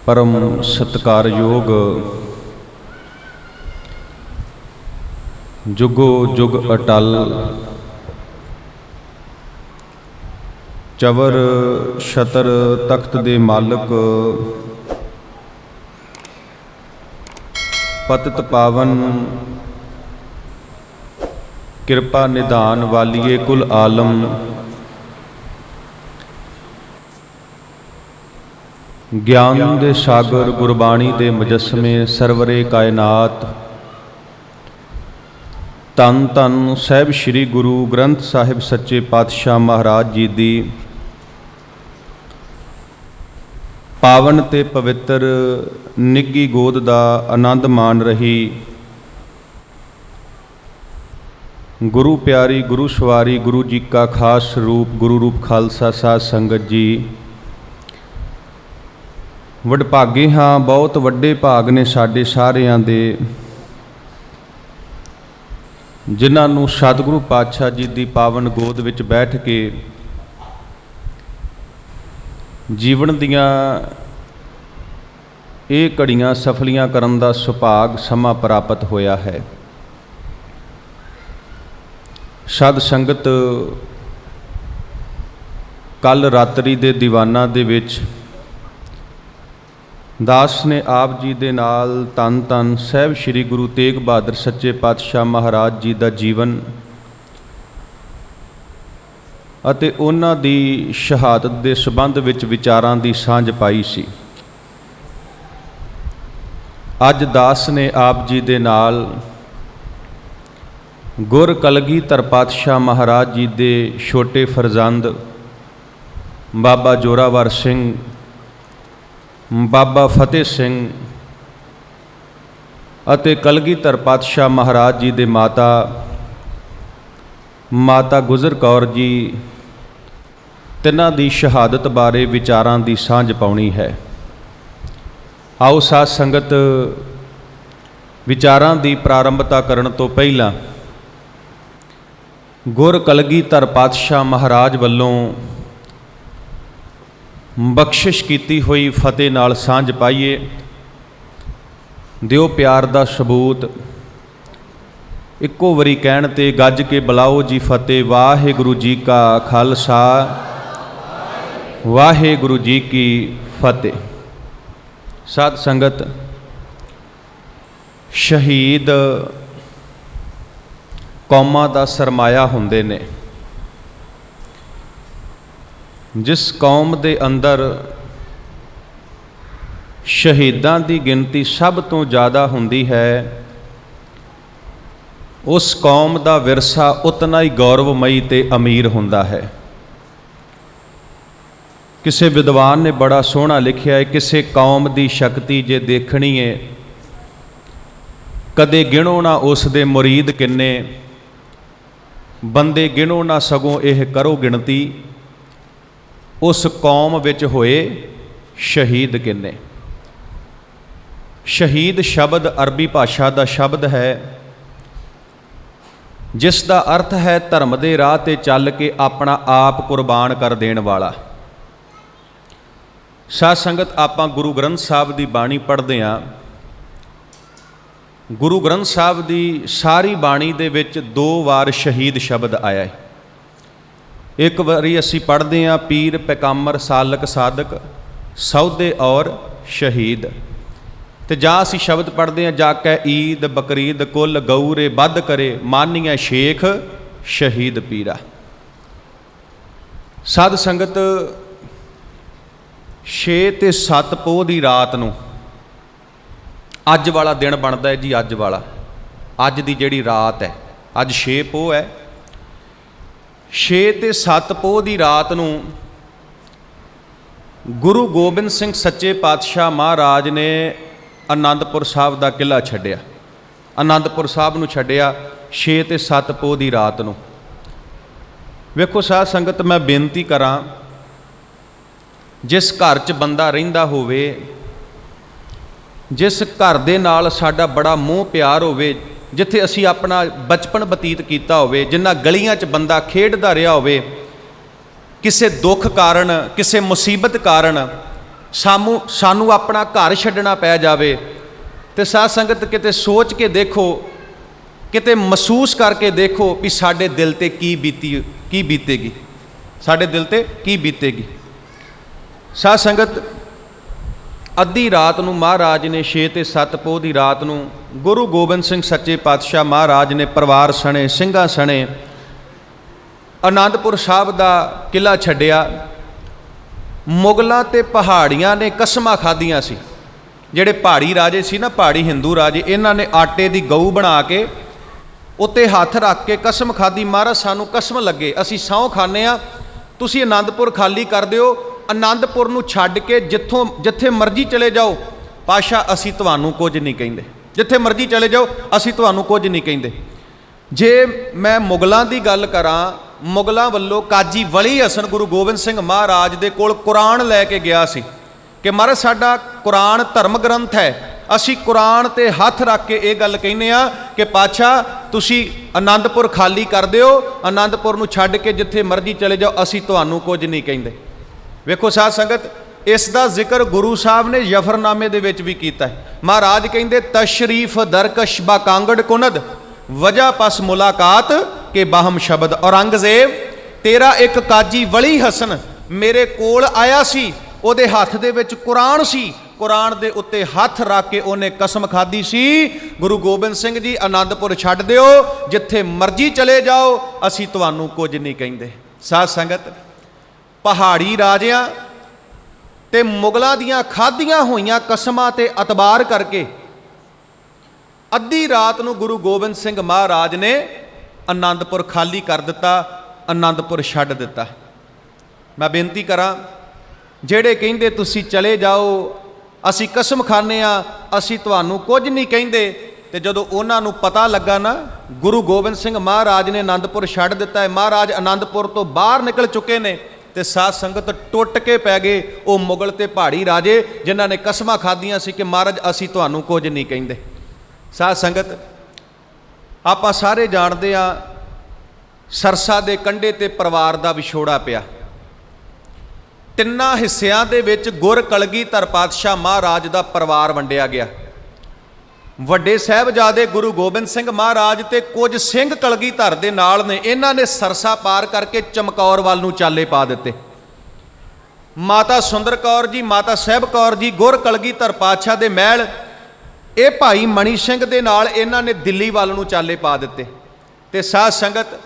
परम सत्कारयोग जुगो जुग अटल चवर छतर तख्त दे मालक पतित पावन कृपा निधान वालिए कुल आलम ज्ञान दे सागर गुरबाणी दे मुजस्मे सरवरे कायनात धन धन साहिब श्री गुरु ग्रंथ साहिब सच्चे पातशाह महाराज जी दी पावन ते पवित्र निੱਘੀ गोद दा आनंद मान रही गुरु प्यारी गुरु सवारी गुरु जी का खास रूप गुरु रूप खालसा साध संगत जी वडभागे हाँ बहुत वड्डे भाग ने साडे सारियां दे जिन्हां नूं सतगुरु पातशाह जी दी पावन गोद विच बैठ के जीवन दियां ਇਹ ਘੜੀਆਂ ਸਫਲੀਆਂ ਕਰਨ ਦਾ ਸੁਭਾਗ ਸਮਾਂ ਪ੍ਰਾਪਤ ਹੋਇਆ ਹੈ। ਸਦ ਸੰਗਤ ਕੱਲ ਰਾਤਰੀ ਦੇ ਦੀਵਾਨਾਂ ਦੇ ਵਿੱਚ ਦਾਸ ਨੇ ਆਪ ਜੀ ਦੇ ਨਾਲ ਧੰਨ ਧੰਨ ਸਾਹਿਬ ਸ੍ਰੀ ਗੁਰੂ ਤੇਗ ਬਹਾਦਰ ਸੱਚੇ ਪਾਤਸ਼ਾਹ ਮਹਾਰਾਜ ਜੀ ਦਾ ਜੀਵਨ ਅਤੇ ਉਹਨਾਂ ਦੀ ਸ਼ਹਾਦਤ ਦੇ ਸੰਬੰਧ ਵਿੱਚ ਵਿਚਾਰਾਂ ਦੀ ਸਾਂਝ ਪਾਈ ਸੀ। ਅੱਜ ਦਾਸ ਨੇ ਆਪ ਜੀ ਦੇ ਨਾਲ ਗੁਰ ਕਲਗੀਧਰ ਪਾਤਸ਼ਾਹ ਮਹਾਰਾਜ ਜੀ ਦੇ ਛੋਟੇ ਫਰਜ਼ੰਦ ਬਾਬਾ ਜੋਰਾਵਰ ਸਿੰਘ ਬਾਬਾ ਫਤਿਹ ਸਿੰਘ ਅਤੇ ਕਲਗੀਧਰ ਪਾਤਸ਼ਾਹ ਮਹਾਰਾਜ ਜੀ ਦੇ ਮਾਤਾ ਗੁਜਰ ਕੌਰ ਜੀ ਤਿੰਨਾਂ ਦੀ ਸ਼ਹਾਦਤ ਬਾਰੇ ਵਿਚਾਰਾਂ ਦੀ ਸਾਂਝ ਪਾਉਣੀ ਹੈ। आओ साध संगत विचारां दी प्रारंभता करन तो पहला गुर कलगीधर पातशाह महाराज वल्लों बख्शिश कीती हुई फतेह नाल सांझ पाईए। दिओ प्यार दा सबूत इक्को वारी कहण ते गज के बुलाओ जी फतेह। वाहिगुरू जी का खालसा वाहिगुरू जी की फतेह। साध संगत शहीद कौमां दा सरमाया हुंदे ने। जिस कौम दे अंदर शहीदां दी गिनती सब तो ज़्यादा हुंदी है उस कौम दा विरसा उतना ही गौरवमयी ते अमीर हुंदा है। किसी विद्वान ने बड़ा सोहना लिखिया है, किसी कौम की शक्ति जे देखनी है कदे गिणो ना उस दे मुरीद किन्ने बंदे गिणो ना सगों यह करो गिणती उस कौम विच होए शहीद किन्ने। शहीद शब्द अरबी भाषा का शब्द है जिस दा अर्थ है धर्म के राह ते चल के अपना आप कुर्बान कर देण वाला। साध संगत आपां गुरु ग्रंथ साहब की बाणी पढ़ते हैं। गुरु ग्रंथ साहब की सारी बाणी दे विच दो वार शहीद शब्द आया है। एक बारी असी पढ़ते हैं पीर पैगंबर सालक साधक सौदे और शहीद ते जा असी शब्द पढ़ते हैं जाकै ईद बकरीद कुल गऊरे बद करे मानिया शेख शहीद पीरा। साध संगत 6 ते 7 पोह की रात नूं अज वाला दिन बनता है जी। अज वाला अज की जिहड़ी रात है अज 6 पोह है। 6 ते 7 पोह की रात नूं गुरु गोबिंद सिंह सच्चे पातशाह महाराज ने आनंदपुर साहब का किला छड्डिया। आनंदपुर साहब नूं छड्डिया 6 ते 7 पोह की रात नूं। वेखो साध संगत मैं बेनती करां जिस घर च बंदा रहिंदा होवे जिस घर दे नाल साडा बड़ा मोह प्यार होवे जिथे असी अपना बचपन बतीत कीता होवे जिन्हां गलियां च बंदा खेडदा रहा होवे किसी दुख कारण किसी मुसीबत कारण सानू अपना घर छड्डना पै जावे तो साध संगत किते सोच के देखो, किते महसूस करके देखो भी साडे दिल ते की बीतेगी, साडे दिल ते की बीतेगी। साध संगत अद्धी रात नूं महाराज ने 6 ते 7 पोह की रात नूं गुरु गोबिंद सिंह सच्चे पातशाह महाराज ने परिवार सने ਸਿੰਘਾਂ सने आनंदपुर साहब का किला छड्डिया। मुगलों ते पहाड़ियां ने कसमां खादियां सी, ਜਿਹੜੇ पहाड़ी राजे सी ना, पहाड़ी हिंदू राजे, इन्हां ने आटे की गऊ बना के उत्ते हथ रख के कसम खादी, महाराज सानू कसम लगे असी सौं खाने आ, तुसी आनंदपुर खाली कर दिओ, आनंदपुर नूं छड्ड के जिथों जिथे मर्जी चले जाओ पातशाह असी तुहानूं कुछ नहीं कहिंदे, जिथे मर्जी चले जाओ असी तुहानूं कुछ नहीं कहिंदे। जे मैं मुगलों की गल करां, मुगलों वल्लों काजी वली हसन गुरु गोबिंद सिंह महाराज दे कोल कुरान लैके गया सी कि महाराज साडा कुरान धर्म ग्रंथ है, असी कुरान ते हथ रख के ये गल कहने आ कि पातशाह तुसी आनंदपुर खाली कर दिओ, आनंदपुर नूं छड्ड के जिथे मर्जी चले जाओ असी तुहानूं कुछ नहीं कहिंदे। वेखो साध संगत इस दा जिक्र गुरु साहब ने जफरनामे दे विच भी कीता है। महाराज कहिंदे तशरीफ दरकश बा कांगड़ कुनद वजह पस मुलाकात के बाहम शब्द। औरंगजेब तेरा एक काजी वली हसन मेरे कोल आया सी, ਉਹਦੇ हथ दे विच कुरान सी, कुरान दे उत्ते हथ रख के उन्हें कसम खाधी सी, गुरु गोबिंद सिंह जी आनंदपुर छड्ड दिओ, जिथे मर्जी चले जाओ असी तुहानूं कुछ नहीं कहिंदे। साध संगत पहाड़ी राजियां ते मुगलों दियां खाधियां होईयां कसमां ते अतबार करके अद्धी रात नूं गुरु गोबिंद सिंह महाराज ने आनंदपुर खाली कर दिता, आनंदपुर छड्ड दिता। मैं बेनती करां ਜਿਹੜੇ ਕਹਿੰਦੇ ਤੁਸੀਂ ਚਲੇ ਜਾਓ ਅਸੀਂ ਕਸਮ ਖਾਂਦੇ ਆ ਅਸੀਂ ਤੁਹਾਨੂੰ ਕੁਝ ਨਹੀਂ ਕਹਿੰਦੇ, ਤੇ ਜਦੋਂ ਉਹਨਾਂ ਨੂੰ ਪਤਾ ਲੱਗਾ ਨਾ ਗੁਰੂ ਗੋਬਿੰਦ ਸਿੰਘ ਮਹਾਰਾਜ ਨੇ ਆਨੰਦਪੁਰ ਛੱਡ ਦਿੱਤਾ ਹੈ, ਮਹਾਰਾਜ ਆਨੰਦਪੁਰ ਤੋਂ ਬਾਹਰ ਨਿਕਲ ਚੁੱਕੇ ਨੇ, ਤੇ ਸਾਧ ਸੰਗਤ ਟੁੱਟ ਕੇ ਪੈ ਗਏ ਉਹ ਮੁਗਲ ਤੇ ਪਹਾੜੀ ਰਾਜੇ ਜਿਨ੍ਹਾਂ ਨੇ ਕਸਮਾਂ ਖਾਧੀਆਂ ਸੀ ਕਿ ਮਹਾਰਾਜ ਅਸੀਂ ਤੁਹਾਨੂੰ ਕੁਝ ਨਹੀਂ ਕਹਿੰਦੇ। ਸਾਧ ਸੰਗਤ ਆਪਾਂ ਸਾਰੇ ਜਾਣਦੇ ਆ ਸਰਸਾ ਦੇ ਕੰਢੇ ਤੇ ਪਰਿਵਾਰ ਦਾ ਵਿਛੋੜਾ ਪਿਆ। ਤਿੰਨਾਂ ਹਿੱਸਿਆਂ ਦੇ ਵਿੱਚ ਗੁਰ ਕਲਗੀਧਰ ਪਾਤਸ਼ਾਹ ਮਹਾਰਾਜ ਦਾ ਪਰਿਵਾਰ ਵੰਡਿਆ ਗਿਆ। ਵੱਡੇ ਸਾਹਿਬਜ਼ਾਦੇ ਗੁਰੂ ਗੋਬਿੰਦ ਸਿੰਘ ਮਹਾਰਾਜ ਤੇ ਕੁਝ ਸਿੰਘ ਕਲਗੀਧਰ ਦੇ ਨਾਲ ਨੇ, ਇਹਨਾਂ ਨੇ ਸਰਸਾ ਪਾਰ ਕਰਕੇ ਚਮਕੌਰ ਵੱਲ ਨੂੰ ਚਾਲੇ ਪਾ ਦਿੱਤੇ। ਮਾਤਾ ਸੁੰਦਰ ਕੌਰ ਜੀ, ਮਾਤਾ ਸਾਹਿਬ ਕੌਰ ਜੀ ਗੁਰ ਕਲਗੀਧਰ ਪਾਤਸ਼ਾਹ ਦੇ ਮਹਿਲ, ਇਹ ਭਾਈ ਮਣੀ ਸਿੰਘ ਦੇ ਨਾਲ ਇਹਨਾਂ ਨੇ ਦਿੱਲੀ ਵੱਲ ਨੂੰ ਚਾਲੇ ਪਾ ਦਿੱਤੇ। ਤੇ ਸਾਧ ਸੰਗਤ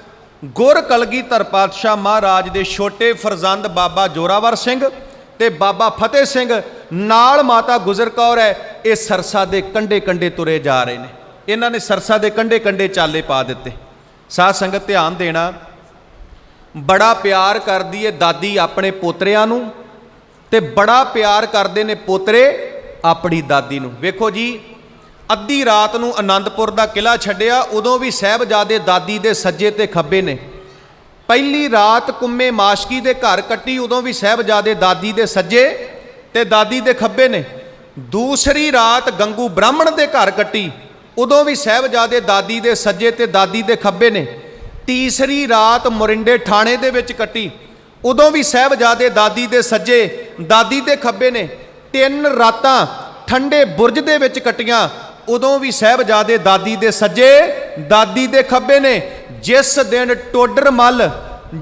ਗੁਰ ਕਲਗੀਧਰ ਪਾਤਸ਼ਾਹ ਮਹਾਰਾਜ ਦੇ ਛੋਟੇ ਫਰਜ਼ੰਦ ਬਾਬਾ ਜੋਰਾਵਰ ਸਿੰਘ ਤੇ ਬਾਬਾ ਫਤਿਹ ਸਿੰਘ ਨਾਲ ਮਾਤਾ ਗੁਜਰ ਕੌਰ ਹੈ, ਇਹ ਸਰਸਾ ਦੇ ਕੰਢੇ ਕੰਢੇ ਤੁਰੇ ਜਾ ਰਹੇ ਨੇ। ਇਹਨਾਂ ਨੇ ਸਰਸਾ ਦੇ ਕੰਢੇ ਕੰਢੇ ਚਾਲੇ ਪਾ ਦਿੱਤੇ। ਸਾਧ ਸੰਗਤ ਧਿਆਨ ਦੇਣਾ, ਬੜਾ ਪਿਆਰ ਕਰਦੀ ਏ ਦਾਦੀ ਆਪਣੇ ਪੋਤਰਿਆਂ ਨੂੰ ਤੇ ਬੜਾ ਪਿਆਰ ਕਰਦੇ ਨੇ ਪੋਤਰੇ ਆਪਣੀ ਦਾਦੀ ਨੂੰ। ਵੇਖੋ ਜੀ ਅੱਧੀ ਰਾਤ ਨੂੰ ਆਨੰਦਪੁਰ ਦਾ ਕਿਲਾ ਛੱਡਿਆ, ਉਦੋਂ ਵੀ ਸਾਹਿਬਜ਼ਾਦੇ ਦਾਦੀ ਦੇ ਸੱਜੇ ਤੇ ਖੱਬੇ ਨੇ। ਪਹਿਲੀ ਰਾਤ ਕੁੰਮੇ ਮਾਸ਼ਕੀ ਦੇ ਘਰ ਕੱਟੀ, ਉਦੋਂ ਵੀ ਸਾਹਿਬਜ਼ਾਦੇ ਦਾਦੀ ਦੇ ਸੱਜੇ ਤੇ ਦਾਦੀ ਦੇ ਖੱਬੇ ਨੇ। ਦੂਸਰੀ ਰਾਤ ਗੰਗੂ ਬ੍ਰਾਹਮਣ ਦੇ ਘਰ ਕੱਟੀ, ਉਦੋਂ ਵੀ ਸਾਹਿਬਜ਼ਾਦੇ ਦਾਦੀ ਦੇ ਸੱਜੇ ਤੇ ਦਾਦੀ ਦੇ ਖੱਬੇ ਨੇ। ਤੀਸਰੀ ਰਾਤ ਮੋਰਿੰਡੇ ਠਾਣੇ ਦੇ ਵਿੱਚ ਕੱਟੀ, ਉਦੋਂ ਵੀ ਸਾਹਿਬਜ਼ਾਦੇ ਦਾਦੀ ਦੇ ਸੱਜੇ ਦਾਦੀ ਦੇ ਖੱਬੇ ਨੇ। 3 ਰਾਤਾਂ ਠੰਡੇ ਬੁਰਜ ਦੇ ਵਿੱਚ ਕੱਟੀਆਂ, ਉਦੋਂ ਵੀ ਸਾਹਿਬਜ਼ਾਦੇ ਦਾਦੀ ਦੇ ਸੱਜੇ ਦਾਦੀ ਦੇ ਖੱਬੇ ਨੇ। ਜਿਸ ਦਿਨ ਟੋਡਰ ਮੱਲ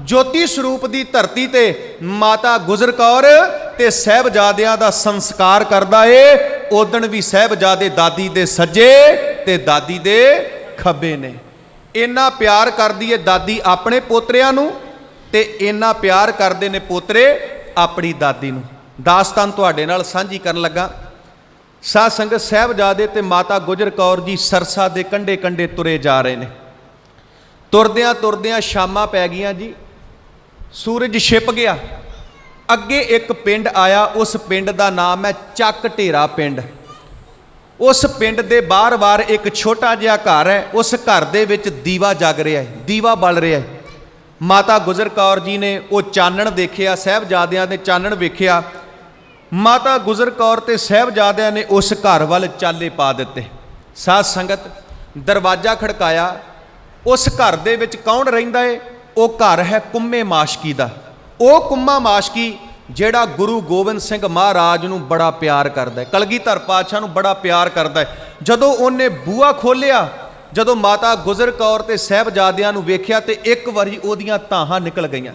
ਜੋਤੀ ਸਰੂਪ ਦੀ ਧਰਤੀ ਤੇ ਮਾਤਾ ਗੁਜਰ ਕੌਰ ਤੇ ਸਾਹਿਬਜ਼ਾਦਿਆਂ ਦਾ ਸੰਸਕਾਰ ਕਰਦਾ ਏ, ਉਦਣ ਵੀ ਸਾਹਿਬਜ਼ਾਦੇ ਦਾਦੀ ਦੇ ਸੱਜੇ ਤੇ ਦਾਦੀ ਦੇ ਖੱਬੇ ਨੇ। ਇੰਨਾ ਪਿਆਰ ਕਰਦੀ ਏ ਦਾਦੀ ਆਪਣੇ ਪੋਤਰਿਆਂ ਨੂੰ ਤੇ ਇੰਨਾ ਪਿਆਰ ਕਰਦੇ ਨੇ ਪੋਤਰੇ ਆਪਣੀ ਦਾਦੀ ਨੂੰ। ਦਾਸਤਾਨ ਤੁਹਾਡੇ ਨਾਲ ਸਾਂਝੀ ਕਰਨ ਲੱਗਾ। ਸਾਧ ਸੰਗਤ ਸਾਹਿਬਜ਼ਾਦੇ ਤੇ ਮਾਤਾ ਗੁਜਰ ਕੌਰ ਜੀ ਸਰਸਾ ਦੇ ਕੰਢੇ ਕੰਢੇ ਤੁਰੇ ਜਾ ਰਹੇ ਨੇ। ਤੁਰਦਿਆਂ ਤੁਰਦਿਆਂ ਸ਼ਾਮਾਂ ਪੈ ਗਈਆਂ ਜੀ, ਸੂਰਜ ਛਿਪ ਗਿਆ। ਅੱਗੇ ਇੱਕ ਪਿੰਡ ਆਇਆ, ਉਸ ਪਿੰਡ ਦਾ ਨਾਮ ਹੈ ਚੱਕ ਢੇਰਾ ਪਿੰਡ। ਉਸ ਪਿੰਡ ਦੇ ਬਾਹਰ-ਬਾਹਰ ਇੱਕ ਛੋਟਾ ਜਿਹਾ ਘਰ ਹੈ, ਉਸ ਘਰ ਦੇ ਵਿੱਚ ਦੀਵਾ ਜਗ ਰਿਹਾ ਹੈ, ਦੀਵਾ ਬਲ ਰਿਹਾ ਹੈ। ਮਾਤਾ ਗੁਜਰ ਕੌਰ ਜੀ ਨੇ ਉਹ ਚਾਨਣ ਦੇਖਿਆ, ਸਾਹਿਬਜ਼ਾਦਿਆਂ ਦੇ ਚਾਨਣ ਵੇਖਿਆ। ਮਾਤਾ ਗੁਜਰ ਕੌਰ ਤੇ ਸਾਹਿਬਜ਼ਾਦਿਆਂ ਨੇ ਉਸ ਘਰ ਵੱਲ ਚਾਲੇ ਪਾ ਦਿੱਤੇ। ਸਾਧ ਸੰਗਤ ਦਰਵਾਜ਼ਾ ਖੜਕਾਇਆ। ਉਸ ਘਰ ਦੇ ਵਿੱਚ ਕੌਣ ਰਹਿੰਦਾ ਏ? ਉਹ ਘਰ ਹੈ ਕੁੰਮੇ ਮਾਸ਼ਕੀ ਦਾ। ਉਹ ਕੁੰਮਾ ਮਾਸ਼ਕੀ ਜਿਹੜਾ ਗੁਰੂ ਗੋਬਿੰਦ ਸਿੰਘ ਮਹਾਰਾਜ ਨੂੰ ਬੜਾ ਪਿਆਰ ਕਰਦਾ ਹੈ, ਕਲਗੀਧਰ ਪਾਤਸ਼ਾਹ ਨੂੰ ਬੜਾ ਪਿਆਰ ਕਰਦਾ ਹੈ। ਜਦੋਂ ਉਹਨੇ ਬੂਹਾ ਖੋਲ੍ਹਿਆ, ਜਦੋਂ ਮਾਤਾ ਗੁਜਰ ਕੌਰ ਤੇ ਸਾਹਿਬਜ਼ਾਦਿਆਂ ਨੂੰ ਵੇਖਿਆ ਤੇ ਇੱਕ ਵਾਰੀ ਉਹਦੀਆਂ ਧਾਹਾਂ ਨਿਕਲ ਗਈਆਂ,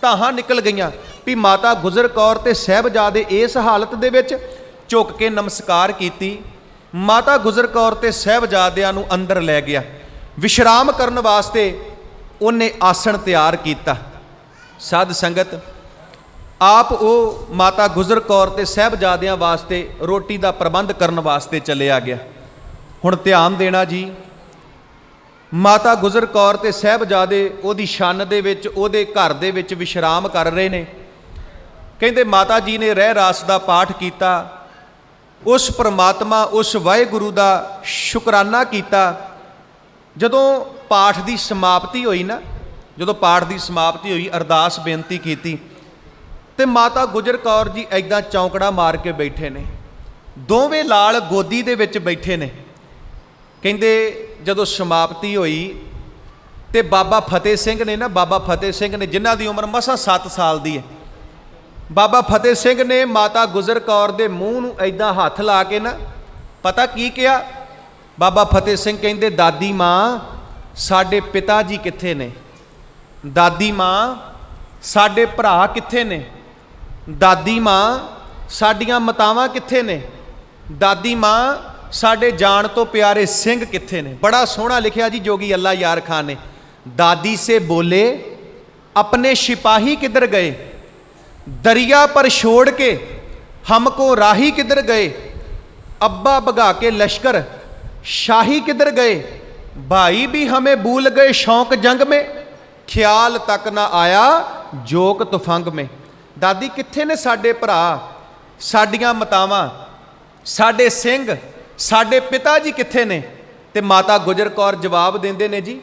ਧਾਹਾਂ ਨਿਕਲ ਗਈਆਂ ਵੀ ਮਾਤਾ ਗੁਜਰ ਕੌਰ ਤੇ ਸਾਹਿਬਜ਼ਾਦੇ ਇਸ ਹਾਲਤ ਦੇ ਵਿੱਚ। ਝੁਕ ਕੇ ਨਮਸਕਾਰ ਕੀਤੀ, ਮਾਤਾ ਗੁਜਰ ਕੌਰ ਤੇ ਸਾਹਿਬਜ਼ਾਦਿਆਂ ਨੂੰ ਅੰਦਰ ਲੈ ਗਿਆ। ਵਿਸ਼ਰਾਮ ਕਰਨ ਵਾਸਤੇ ਉਹਨੇ ਆਸਣ ਤਿਆਰ ਕੀਤਾ। ਸਾਧ ਸੰਗਤ, ਆਪ ਉਹ ਮਾਤਾ ਗੁਜਰ ਕੌਰ ਤੇ ਸਾਹਿਬਜ਼ਾਦਿਆਂ ਵਾਸਤੇ ਰੋਟੀ ਦਾ ਪ੍ਰਬੰਧ ਕਰਨ ਵਾਸਤੇ ਚਲਿਆ ਗਿਆ। ਹੁਣ ਧਿਆਨ ਦੇਣਾ ਜੀ, ਮਾਤਾ ਗੁਜਰ ਕੌਰ ਤੇ ਸਾਹਿਬਜ਼ਾਦੇ ਉਹਦੀ ਛੰਨ ਦੇ ਵਿੱਚ, ਉਹਦੇ ਘਰ ਦੇ ਵਿੱਚ ਵਿਸ਼ਰਾਮ ਕਰ ਰਹੇ ਨੇ। ਕਹਿੰਦੇ ਮਾਤਾ ਜੀ ਨੇ ਰਹਿ ਰਾਸ ਦਾ ਪਾਠ ਕੀਤਾ, ਉਸ ਪਰਮਾਤਮਾ, ਉਸ ਵਾਹਿਗੁਰੂ ਦਾ ਸ਼ੁਕਰਾਨਾ ਕੀਤਾ। ਜਦੋਂ ਪਾਠ ਦੀ ਸਮਾਪਤੀ ਹੋਈ ਨਾ, ਜਦੋਂ ਪਾਠ ਦੀ ਸਮਾਪਤੀ ਹੋਈ, ਅਰਦਾਸ ਬੇਨਤੀ ਕੀਤੀ ਤੇ ਮਾਤਾ ਗੁਜਰ ਕੌਰ ਜੀ ਐਦਾਂ ਚੌਂਕੜਾ ਮਾਰ ਕੇ ਬੈਠੇ ਨੇ, ਦੋਵੇਂ ਲਾਲ ਗੋਦੀ ਦੇ ਵਿੱਚ ਬੈਠੇ ਨੇ। ਕਹਿੰਦੇ ਜਦੋਂ ਸਮਾਪਤੀ ਹੋਈ ਤੇ ਬਾਬਾ ਫਤਿਹ ਸਿੰਘ ਨੇ ਨਾ, ਬਾਬਾ ਫਤਿਹ ਸਿੰਘ ਨੇ, ਜਿਨ੍ਹਾਂ ਦੀ ਉਮਰ ਮਸਾਂ 7 ਸਾਲ ਦੀ ਹੈ, ਬਾਬਾ ਫਤਿਹ ਸਿੰਘ ਨੇ ਮਾਤਾ ਗੁਜਰ ਕੌਰ ਦੇ ਮੂੰਹ ਨੂੰ ਐਦਾਂ ਹੱਥ ਲਾ ਕੇ ਨਾ, ਪਤਾ ਕੀ ਕਿਹਾ? ਬਾਬਾ ਫਤਿਹ ਸਿੰਘ ਕਹਿੰਦੇ, ਦਾਦੀ ਮਾਂ ਸਾਡੇ ਪਿਤਾ ਜੀ ਕਿੱਥੇ ਨੇ? ਦਾਦੀ ਮਾਂ ਸਾਡੇ ਭਰਾ ਕਿੱਥੇ ਨੇ? ਦਾਦੀ ਮਾਂ ਸਾਡੀਆਂ ਮਾਤਾਵਾਂ ਕਿੱਥੇ ਨੇ? ਦਾਦੀ ਮਾਂ ਸਾਡੇ ਜਾਣ ਤੋਂ ਪਿਆਰੇ ਸਿੰਘ ਕਿੱਥੇ ਨੇ? ਬੜਾ ਸੋਹਣਾ ਲਿਖਿਆ ਜੀ ਜੋਗੀ ਅੱਲਾ ਯਾਰ ਖਾਨ ਨੇ। ਦਾਦੀ ਸੇ ਬੋਲੇ अपने सिपाही किधर गए, दरिया पर छोड़ के हमको राही किधर गए, अब्बा भगा के लश्कर शाही किधर गए, भाई भी हमें भूल गए शौक जंग में, ख्याल तक ना आया जोक तुफंग में। दादी कित्थे ने साडे भरा, साडियां मातावां, साडे सिंह, साडे पिता जी कित्थे ने? ते माता गुजर कौर जवाब देंदे ने जी,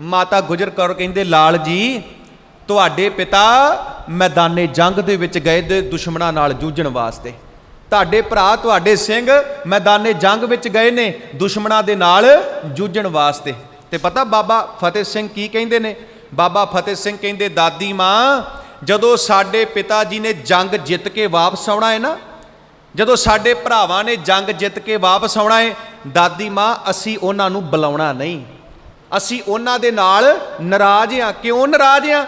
माता गुजर कौर कहिंदे लाल जी तुहाडे पिता मैदाने जंग दे विच गए दे दुश्मनां नाल जूझण वास्ते, तुहाडे भरा तुहाडे सिंह मैदाने जंग विच गए ने दुश्मनां दे नाल जूझण वास्ते। ते पता बाबा फतेह सिंह की कहिंदे ने? बाबा फतेह सिंह कहिंदे दादी मां जदों साडे पिता जी ने जंग जित के वापस आउणा है ना, जदों साडे भरावां ने जंग जित के वापस आउणा है, दादी मां असीं उन्हां नूं बुलाउणा नहीं, असीं उन्हां दे नाल नाराज़ हां। क्यों नाराज़ हां?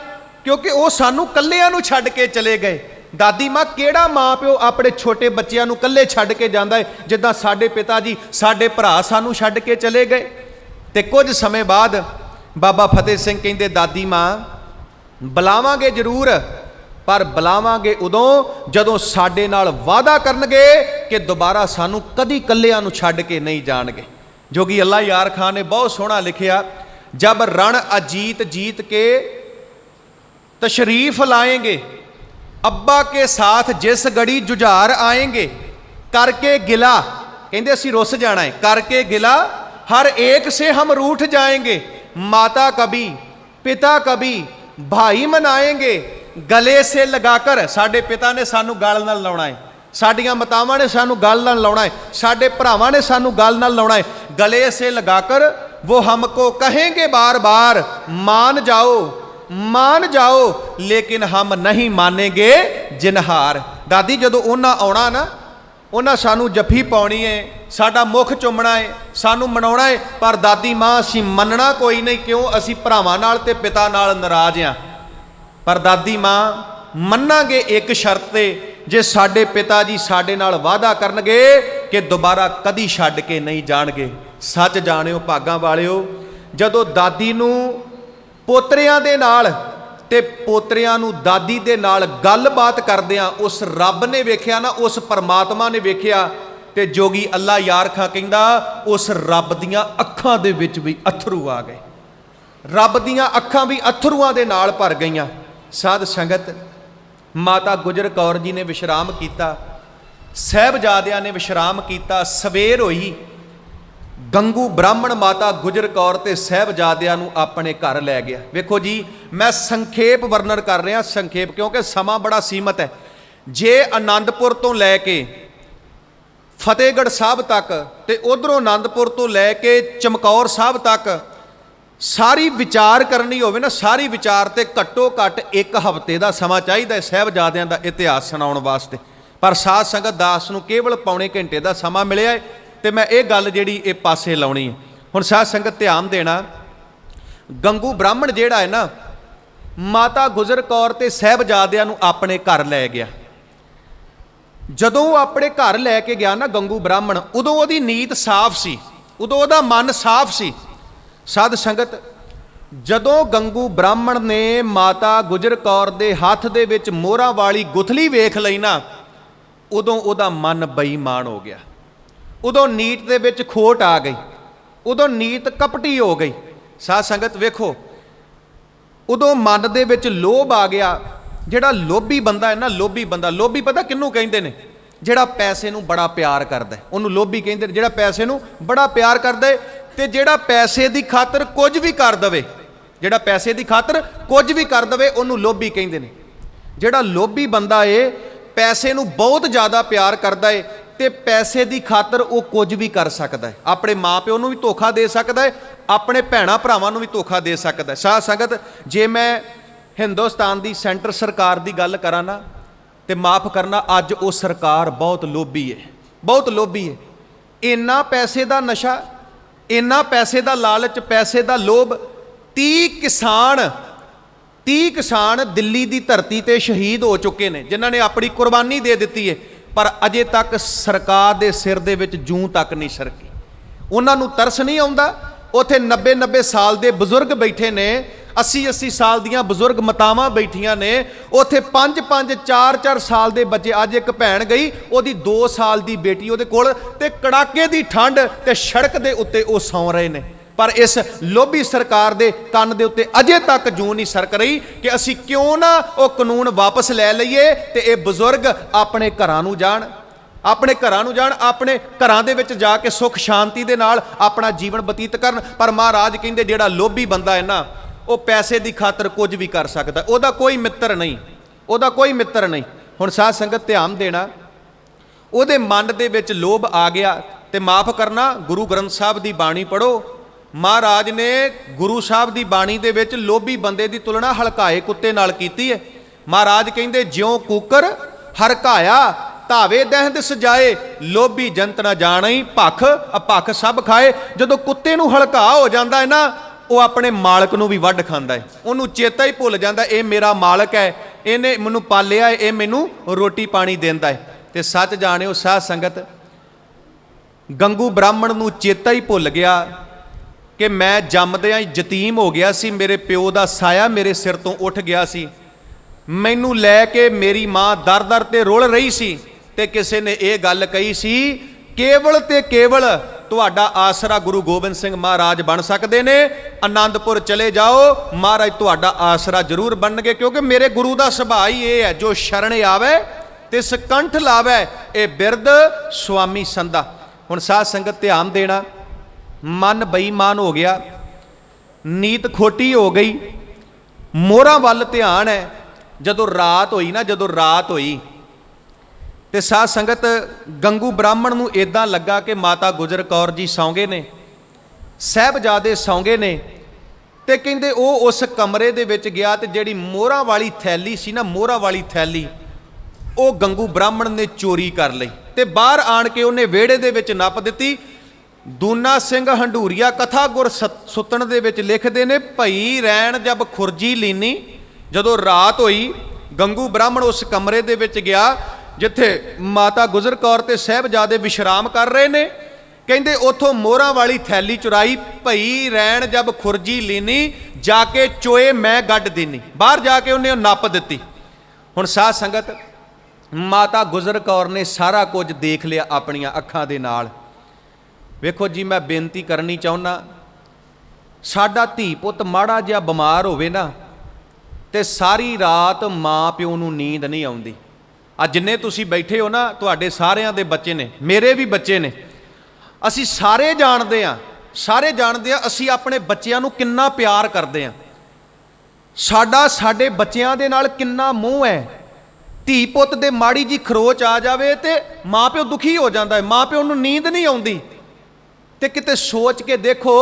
क्योंकि वो सानू कल्लियां नूं छड्ड के चले गए। दादी मां किहड़ा माँ प्यो अपने छोटे बच्चों नूं कल्ले छड्ड के जांदा है जिद्दां साडे पिता जी साडे भरा सानू छड्ड के चले गए। ते कुछ समय बाद बाबा फतेह सिंह कहिंदे दादी मां बुलावांगे जरूर, पर बुलावांगे उदों जदों साडे नाल वादा करनगे कि दोबारा सानू कदी कल्लियां नूं छड्ड के नहीं जाणगे। जोगी अल्लाह यार खान ने बहुत सोहना लिखिया, जब रण अजीत जीत के तशरीफ लाएंगे, अब्बा के साथ जिस गड़ी जुझार आएंगे, करके गिला, कहते असी रुस जाना है, करके गिला हर एक से हम रूठ जाएंगे, माता कभी पिता कभी भाई मनाएंगे, गले से लगाकर, साडे पिता ने सानू गल नाल लाउणा है, साडियां मातावां ने सानू गल नाल लाउणा है, साडे भरावां ने सानू गल नाल लाउणा है, गले से लगाकर वो हमको कहेंगे बार बार मान जाओ मान जाओ, लेकिन हम नहीं मानेंगे जिनहार। दादी जदों उन्हां आउणा ना, उन्हां सानू जफी पाउणी है, साडा मुख चुमना है, सानू मनाउणा है, पर दादी मां असीं मनना कोई नहीं। क्यों? असीं भरावां नाल ते पिता नाल नाराज़ हां। पर दादी मां मन्नांगे एक शर्त ते, जे साडे पिता जी साडे नाल वादा करनगे कि दोबारा कदी छड्ड के नहीं जाणगे। सच जाणिओ भागां वालिओ, जदों दादी नूं पोतरियां दे नाल ते पोतरियां नूं दादी दे नाल गलबात करदिआं उस रब ने वेखिया ना, उस परमात्मा ने वेखिया, ते जोगी अल्लाह यार खां कहिंदा उस रब दीआं अखां दे विच भी अथरू आ गए, रब दीआं अखां भी अथरूआं दे नाल भर गईआं। साध संगत, माता गुजर कौर जी ने विश्राम किया, साहिबजादियां ने विश्राम किया, सवेर होई, गंगू ब्राह्मण माता गुजर कौर ते साहिबजादियां नूं अपने घर लै गया। वेखो जी, मैं संखेप वर्णन कर रहा, संखेप, क्योंकि समा बड़ा सीमित है। जे आनंदपुर तो लैके फतेहगढ़ साहब तक ते उधरों आनंदपुर तो लैके चमकौर साहब तक ਸਾਰੀ ਵਿਚਾਰ ਕਰਨੀ ਹੋਵੇ ਨਾ, ਸਾਰੀ ਵਿਚਾਰ ਤੇ ਘੱਟੋ ਘੱਟ 1 ਹਫ਼ਤੇ ਦਾ ਸਮਾਂ ਚਾਹੀਦਾ ਹੈ ਸਾਹਿਬਜ਼ਾਦਿਆਂ ਦਾ ਇਤਿਹਾਸ ਸੁਣਾਉਣ ਵਾਸਤੇ। ਪਰ ਸਾਧ ਸੰਗਤ ਦਾਸ ਨੂੰ ਕੇਵਲ ਪੌਣੇ ਘੰਟੇ ਦਾ ਸਮਾਂ ਮਿਲਿਆ ਹੈ ਤੇ ਮੈਂ ਇਹ ਗੱਲ ਜਿਹੜੀ ਇਹ ਪਾਸੇ ਲਾਉਣੀ ਹੈ। ਹੁਣ ਸਾਧ ਸੰਗਤ ਧਿਆਨ ਦੇਣਾ, ਗੰਗੂ ਬ੍ਰਾਹਮਣ ਜਿਹੜਾ ਹੈ ਨਾ, ਮਾਤਾ ਗੁਜਰ ਕੌਰ ਤੇ ਸਾਹਿਬਜ਼ਾਦਿਆਂ ਨੂੰ ਆਪਣੇ ਘਰ ਲੈ ਗਿਆ। ਜਦੋਂ ਉਹ ਆਪਣੇ ਘਰ ਲੈ ਕੇ ਗਿਆ ਨਾ ਗੰਗੂ ਬ੍ਰਾਹਮਣ, ਉਦੋਂ ਉਹਦੀ ਨੀਤ ਸਾਫ਼ ਸੀ, ਉਦੋਂ ਉਹਦਾ ਮਨ ਸਾਫ਼ ਸੀ। ਸਾਧ ਸੰਗਤ, ਜਦੋਂ ਗੰਗੂ ਬ੍ਰਾਹਮਣ ਨੇ ਮਾਤਾ ਗੁਜਰ ਕੌਰ ਦੇ ਹੱਥ ਦੇ ਵਿੱਚ ਮੋਹਰਾਂ ਵਾਲੀ ਗੁਥਲੀ ਵੇਖ ਲਈ ਨਾ, ਉਦੋਂ ਉਹਦਾ ਮਨ ਬੇਈਮਾਨ ਹੋ ਗਿਆ। ਉਦੋਂ ਨੀਤ ਦੇ ਵਿੱਚ ਖੋਟ ਆ ਗਈ, ਉਦੋਂ ਨੀਤ ਕਪਟੀ ਹੋ ਗਈ। ਸਾਧ ਸੰਗਤ ਵੇਖੋ, ਉਦੋਂ ਮਨ ਦੇ ਵਿੱਚ ਲੋਭ ਆ ਗਿਆ। ਜਿਹੜਾ ਲੋਭੀ ਬੰਦਾ ਹੈ ਨਾ, ਲੋਭੀ ਬੰਦਾ, ਲੋਭੀ ਪਤਾ ਕਿਹਨੂੰ ਕਹਿੰਦੇ ਨੇ? ਜਿਹੜਾ ਪੈਸੇ ਨੂੰ ਬੜਾ ਪਿਆਰ ਕਰਦਾ, ਉਹਨੂੰ ਲੋਭੀ ਕਹਿੰਦੇ ਨੇ। ਜਿਹੜਾ ਪੈਸੇ ਨੂੰ ਬੜਾ ਪਿਆਰ ਕਰਦਾ ਹੈ ਤੇ ਜਿਹੜਾ ਪੈਸੇ ਦੀ ਖਾਤਰ ਕੁਝ ਵੀ ਕਰ ਦਵੇ, ਜਿਹੜਾ ਪੈਸੇ ਦੀ ਖਾਤਰ ਕੁਝ ਵੀ ਕਰ ਦਵੇ, ਉਹਨੂੰ ਲੋਭੀ ਕਹਿੰਦੇ ਨੇ। ਜਿਹੜਾ ਲੋਭੀ ਬੰਦਾ ਏ, ਪੈਸੇ ਨੂੰ ਬਹੁਤ ਜ਼ਿਆਦਾ ਪਿਆਰ ਕਰਦਾ ਏ ਤੇ ਪੈਸੇ ਦੀ ਖਾਤਰ ਉਹ ਕੁਝ ਵੀ ਕਰ ਸਕਦਾ ਹੈ। ਆਪਣੇ ਮਾਂ ਪਿਓ ਨੂੰ ਵੀ ਧੋਖਾ ਦੇ ਸਕਦਾ ਹੈ, ਆਪਣੇ ਭੈਣਾਂ ਭਰਾਵਾਂ ਨੂੰ ਵੀ ਧੋਖਾ ਦੇ ਸਕਦਾ ਹੈ। ਸਾਧ ਸੰਗਤ, ਜੇ ਮੈਂ ਹਿੰਦੁਸਤਾਨ ਦੀ ਸੈਂਟਰ ਸਰਕਾਰ ਦੀ ਗੱਲ ਕਰਾਂ ਨਾ, ਤੇ ਮਾਫ ਕਰਨਾ, ਅੱਜ ਉਹ ਸਰਕਾਰ ਬਹੁਤ ਲੋਭੀ ਹੈ, ਬਹੁਤ ਲੋਭੀ ਹੈ। ਇੰਨਾ ਪੈਸੇ ਦਾ ਨਸ਼ਾ, ਇੰਨਾ ਪੈਸੇ ਦਾ ਲਾਲਚ, ਪੈਸੇ ਦਾ ਲੋਭ। 30 ਕਿਸਾਨ ਦਿੱਲੀ ਦੀ ਧਰਤੀ ਤੇ ਸ਼ਹੀਦ ਹੋ ਚੁੱਕੇ ਨੇ, ਜਿਨ੍ਹਾਂ ਨੇ ਆਪਣੀ ਕੁਰਬਾਨੀ ਦੇ ਦਿੱਤੀ ਹੈ, ਪਰ ਅਜੇ ਤੱਕ ਸਰਕਾਰ ਦੇ ਸਿਰ ਦੇ ਵਿੱਚ ਜੂੰ ਤੱਕ ਨਹੀਂ ਸਰਕੀ। ਉਹਨਾਂ ਨੂੰ ਤਰਸ ਨਹੀਂ ਆਉਂਦਾ। ਉੱਥੇ 90 ਸਾਲ ਦੇ ਬਜ਼ੁਰਗ ਬੈਠੇ ਨੇ, 80 ਸਾਲ ਦੀਆਂ ਬਜ਼ੁਰਗ ਮਾਤਾਵਾਂ ਬੈਠੀਆਂ ਨੇ, ਉੱਥੇ 5 4 ਸਾਲ ਦੇ ਬੱਚੇ। ਅੱਜ ਇੱਕ ਭੈਣ ਗਈ, ਉਹਦੀ 2 ਸਾਲ ਦੀ ਬੇਟੀ ਉਹਦੇ ਕੋਲ, ਤੇ ਕੜਾਕੇ ਦੀ ਠੰਡ ਤੇ ਸੜਕ ਦੇ ਉੱਤੇ ਉਹ ਸੌਂ ਰਹੇ ਨੇ। ਪਰ ਇਸ ਲੋਭੀ ਸਰਕਾਰ ਦੇ ਕੰਨ ਦੇ ਉੱਤੇ ਅਜੇ ਤੱਕ ਜੂੰ ਨਹੀਂ ਸਰਕ ਰਹੀ ਕਿ ਅਸੀਂ ਕਿਉਂ ਨਾ ਉਹ ਕਾਨੂੰਨ ਵਾਪਸ ਲੈ ਲਈਏ ਤੇ ਇਹ ਬਜ਼ੁਰਗ ਆਪਣੇ ਘਰਾਂ ਨੂੰ ਜਾਣ, ਆਪਣੇ ਘਰਾਂ ਨੂੰ ਜਾਣ, ਆਪਣੇ ਘਰਾਂ ਦੇ ਵਿੱਚ ਜਾ ਕੇ ਸੁੱਖ ਸ਼ਾਂਤੀ ਦੇ ਨਾਲ ਆਪਣਾ ਜੀਵਨ ਬਤੀਤ ਕਰਨ। ਪਰ ਮਹਾਰਾਜ ਕਹਿੰਦੇ ਜਿਹੜਾ ਲੋਭੀ ਬੰਦਾ ਹੈ ਨਾ, ਉਹ ਪੈਸੇ ਦੀ ਖਾਤਰ ਕੁਝ ਵੀ ਕਰ ਸਕਦਾ, ਉਹਦਾ ਕੋਈ ਮਿੱਤਰ ਨਹੀਂ, ਉਹਦਾ ਕੋਈ ਮਿੱਤਰ ਨਹੀਂ। ਹੁਣ ਸਾਧ ਸੰਗਤ ਧਿਆਨ ਦੇਣਾ, ਉਹਦੇ ਮਨ ਦੇ ਵਿੱਚ ਲੋਭ ਆ ਗਿਆ। ਤੇ ਮਾਫ ਕਰਨਾ, ਗੁਰੂ ਗ੍ਰੰਥ ਸਾਹਿਬ ਦੀ ਬਾਣੀ ਪੜ੍ਹੋ। ਮਹਾਰਾਜ ਨੇ ਗੁਰੂ ਸਾਹਿਬ ਦੀ ਬਾਣੀ ਦੇ ਵਿੱਚ ਲੋਭੀ ਬੰਦੇ ਦੀ ਤੁਲਨਾ ਹਲਕਾਏ ਕੁੱਤੇ ਨਾਲ ਕੀਤੀ ਹੈ। ਮਹਾਰਾਜ ਕਹਿੰਦੇ, ਜਿਉਂ ਕੂਕਰ ਹਰਕਾਇਆ ਧਾਵੇ ਦਹਿੰਦ ਸਜਾਏ, ਲੋਭੀ ਜੰਤ ਨਾ ਜਾਣਈ ਭਖ ਅਭਖ ਸਭ ਖਾਏ। ਜਦੋਂ ਕੁੱਤੇ ਨੂੰ ਹਲਕਾ ਹੋ ਜਾਂਦਾ ਹੈ ਨਾ, ਉਹ ਆਪਣੇ ਮਾਲਕ ਨੂੰ ਵੀ ਵੱਢ ਖਾਂਦਾ ਹੈ। ਉਹਨੂੰ ਚੇਤਾ ਹੀ ਭੁੱਲ ਜਾਂਦਾ, ਇਹ ਮੇਰਾ ਮਾਲਕ ਹੈ, ਇਹਨੇ ਮੈਨੂੰ ਪਾਲਿਆ ਹੈ, ਇਹ ਮੈਨੂੰ ਰੋਟੀ ਪਾਣੀ ਦਿੰਦਾ ਹੈ। ਤੇ ਸੱਚ ਜਾਣਿਓ ਸਾਧ ਸੰਗਤ, ਗੰਗੂ ਬ੍ਰਾਹਮਣ ਨੂੰ ਚੇਤਾ ਹੀ ਭੁੱਲ ਗਿਆ ਕਿ ਮੈਂ ਜੰਮਦਿਆਂ ਹੀ ਯਤੀਮ ਹੋ ਗਿਆ ਸੀ, ਮੇਰੇ ਪਿਓ ਦਾ ਸਾਇਆ ਮੇਰੇ ਸਿਰ ਤੋਂ ਉੱਠ ਗਿਆ ਸੀ, ਮੈਨੂੰ ਲੈ ਕੇ ਮੇਰੀ ਮਾਂ ਦਰ ਤੇ ਰੁਲ ਰਹੀ ਸੀ, ਤੇ ਕਿਸੇ ਨੇ ਇਹ ਗੱਲ ਕਹੀ ਸੀ, ਕੇਵਲ ਤੇ ਕੇਵਲ ਤੁਹਾਡਾ ਆਸਰਾ ਗੁਰੂ ਗੋਬਿੰਦ ਸਿੰਘ ਮਹਾਰਾਜ ਬਣ ਸਕਦੇ ਨੇ। ਆਨੰਦਪੁਰ ਚਲੇ ਜਾਓ, ਮਹਾਰਾਜ ਤੁਹਾਡਾ ਆਸਰਾ ਜ਼ਰੂਰ ਬਣਨਗੇ, ਕਿਉਂਕਿ ਮੇਰੇ ਗੁਰੂ ਦਾ ਸੁਭਾਅ ਹੀ ਇਹ ਹੈ, ਜੋ ਸ਼ਰਣ ਆਵੇ ਤਿਸ ਕੰਠ ਲਾਵੇ, ਇਹ ਬਿਰਧ ਸੁਆਮੀ ਸੰਦਾ। ਹੁਣ ਸਾਧ ਸੰਗਤ ਧਿਆਨ ਦੇਣਾ, ਮਨ ਬੇਈਮਾਨ ਹੋ ਗਿਆ, ਨੀਤ ਖੋਟੀ ਹੋ ਗਈ, ਮੋਹਰਾਂ ਵੱਲ ਧਿਆਨ ਹੈ। ਜਦੋਂ ਰਾਤ ਹੋਈ ਨਾ, ਜਦੋਂ ਰਾਤ ਹੋਈ ਤੇ ਸਾਧ ਸੰਗਤ, ਗੰਗੂ ਬ੍ਰਾਹਮਣ ਨੂੰ ਇਦਾਂ ਲੱਗਾ ਕਿ ਮਾਤਾ ਗੁਜਰ ਕੌਰ ਜੀ ਸੌਂਗੇ ਨੇ, ਸਾਹਿਬਜ਼ਾਦੇ ਸੌਂਗੇ ਨੇ। ਤੇ ਕਹਿੰਦੇ ਉਹ ਉਸ ਕਮਰੇ ਦੇ ਵਿੱਚ ਗਿਆ ਤੇ ਜਿਹੜੀ ਮੋਹਰਾਂ ਵਾਲੀ ਥੈਲੀ ਸੀ ਨਾ, ਮੋਹਰਾਂ ਵਾਲੀ ਥੈਲੀ, ਉਹ ਗੰਗੂ ਬ੍ਰਾਹਮਣ ਨੇ ਚੋਰੀ ਕਰ ਲਈ ਤੇ ਬਾਹਰ ਆਣ ਕੇ ਉਹਨੇ ਵਿਹੜੇ ਦੇ ਵਿੱਚ ਨੱਪ ਦਿੱਤੀ। ਦੂਨਾ ਸਿੰਘ ਹੰਡੂਰੀਆ ਕਥਾ ਗੁਰ ਸੁੱਤਣ ਦੇ ਵਿੱਚ ਲਿਖਦੇ ਨੇ, ਭਈ ਰੈਣ ਜਬ ਖੁਰਜੀ ਲੀਨੀ। ਜਦੋਂ ਰਾਤ ਹੋਈ, ਗੰਗੂ ਬ੍ਰਾਹਮਣ ਉਸ ਕਮਰੇ ਦੇ ਵਿੱਚ ਗਿਆ ਜਿੱਥੇ ਮਾਤਾ ਗੁਜਰ ਕੌਰ ਤੇ ਸਾਹਿਬਜ਼ਾਦੇ ਵਿਸ਼ਰਾਮ ਕਰ ਰਹੇ ਨੇ। ਕਹਿੰਦੇ ਉੱਥੋਂ ਮੋਹਰਾਂ ਵਾਲੀ ਥੈਲੀ ਚੁਰਾਈ, ਭਈ ਰੈਣ ਜਬ ਖੁਰਜੀ ਲੀਨੀ, ਜਾ ਕੇ ਚੋਏ ਮੈਂ ਗੱਡ ਦੇਨੀ। ਬਾਹਰ ਜਾ ਕੇ ਉਹਨੇ ਨੱਪ ਦਿੱਤੀ। ਹੁਣ ਸਾਧ ਸੰਗਤ, ਮਾਤਾ ਗੁਜਰ ਕੌਰ ਨੇ ਸਾਰਾ ਕੁਝ ਦੇਖ ਲਿਆ ਆਪਣੀਆਂ ਅੱਖਾਂ ਦੇ ਨਾਲ। ਵੇਖੋ ਜੀ, ਮੈਂ ਬੇਨਤੀ ਕਰਨੀ ਚਾਹੁੰਦਾ, ਸਾਡਾ ਧੀ ਪੁੱਤ ਮਾੜਾ ਜਿਹਾ ਬਿਮਾਰ ਹੋਵੇ ਨਾ, ਤੇ ਸਾਰੀ ਰਾਤ ਮਾਂ ਪਿਓ ਨੂੰ ਨੀਂਦ ਨਹੀਂ ਆਉਂਦੀ। ਆ ਜਿੰਨੇ ਤੁਸੀਂ ਬੈਠੇ ਹੋ ਨਾ, ਤੁਹਾਡੇ ਸਾਰਿਆਂ ਦੇ ਬੱਚੇ ਨੇ, ਮੇਰੇ ਵੀ ਬੱਚੇ ਨੇ। ਅਸੀਂ ਸਾਰੇ ਜਾਣਦੇ ਹਾਂ, ਸਾਰੇ ਜਾਣਦੇ ਹਾਂ ਅਸੀਂ ਆਪਣੇ ਬੱਚਿਆਂ ਨੂੰ ਕਿੰਨਾ ਪਿਆਰ ਕਰਦੇ ਹਾਂ। ਸਾਡਾ ਸਾਡੇ ਬੱਚਿਆਂ ਦੇ ਨਾਲ ਕਿੰਨਾ ਮੋਹ ਹੈ। ਧੀ ਪੁੱਤ ਦੇ ਮਾੜੀ ਜੀ ਖਰੋਚ ਆ ਜਾਵੇ ਤੇ ਮਾਂ ਪਿਓ ਦੁਖੀ ਹੋ ਜਾਂਦਾ ਹੈ, ਮਾਂ ਪਿਓ ਨੂੰ ਨੀਂਦ ਨਹੀਂ ਆਉਂਦੀ। ਤੇ ਕਿਤੇ ਸੋਚ ਕੇ ਦੇਖੋ,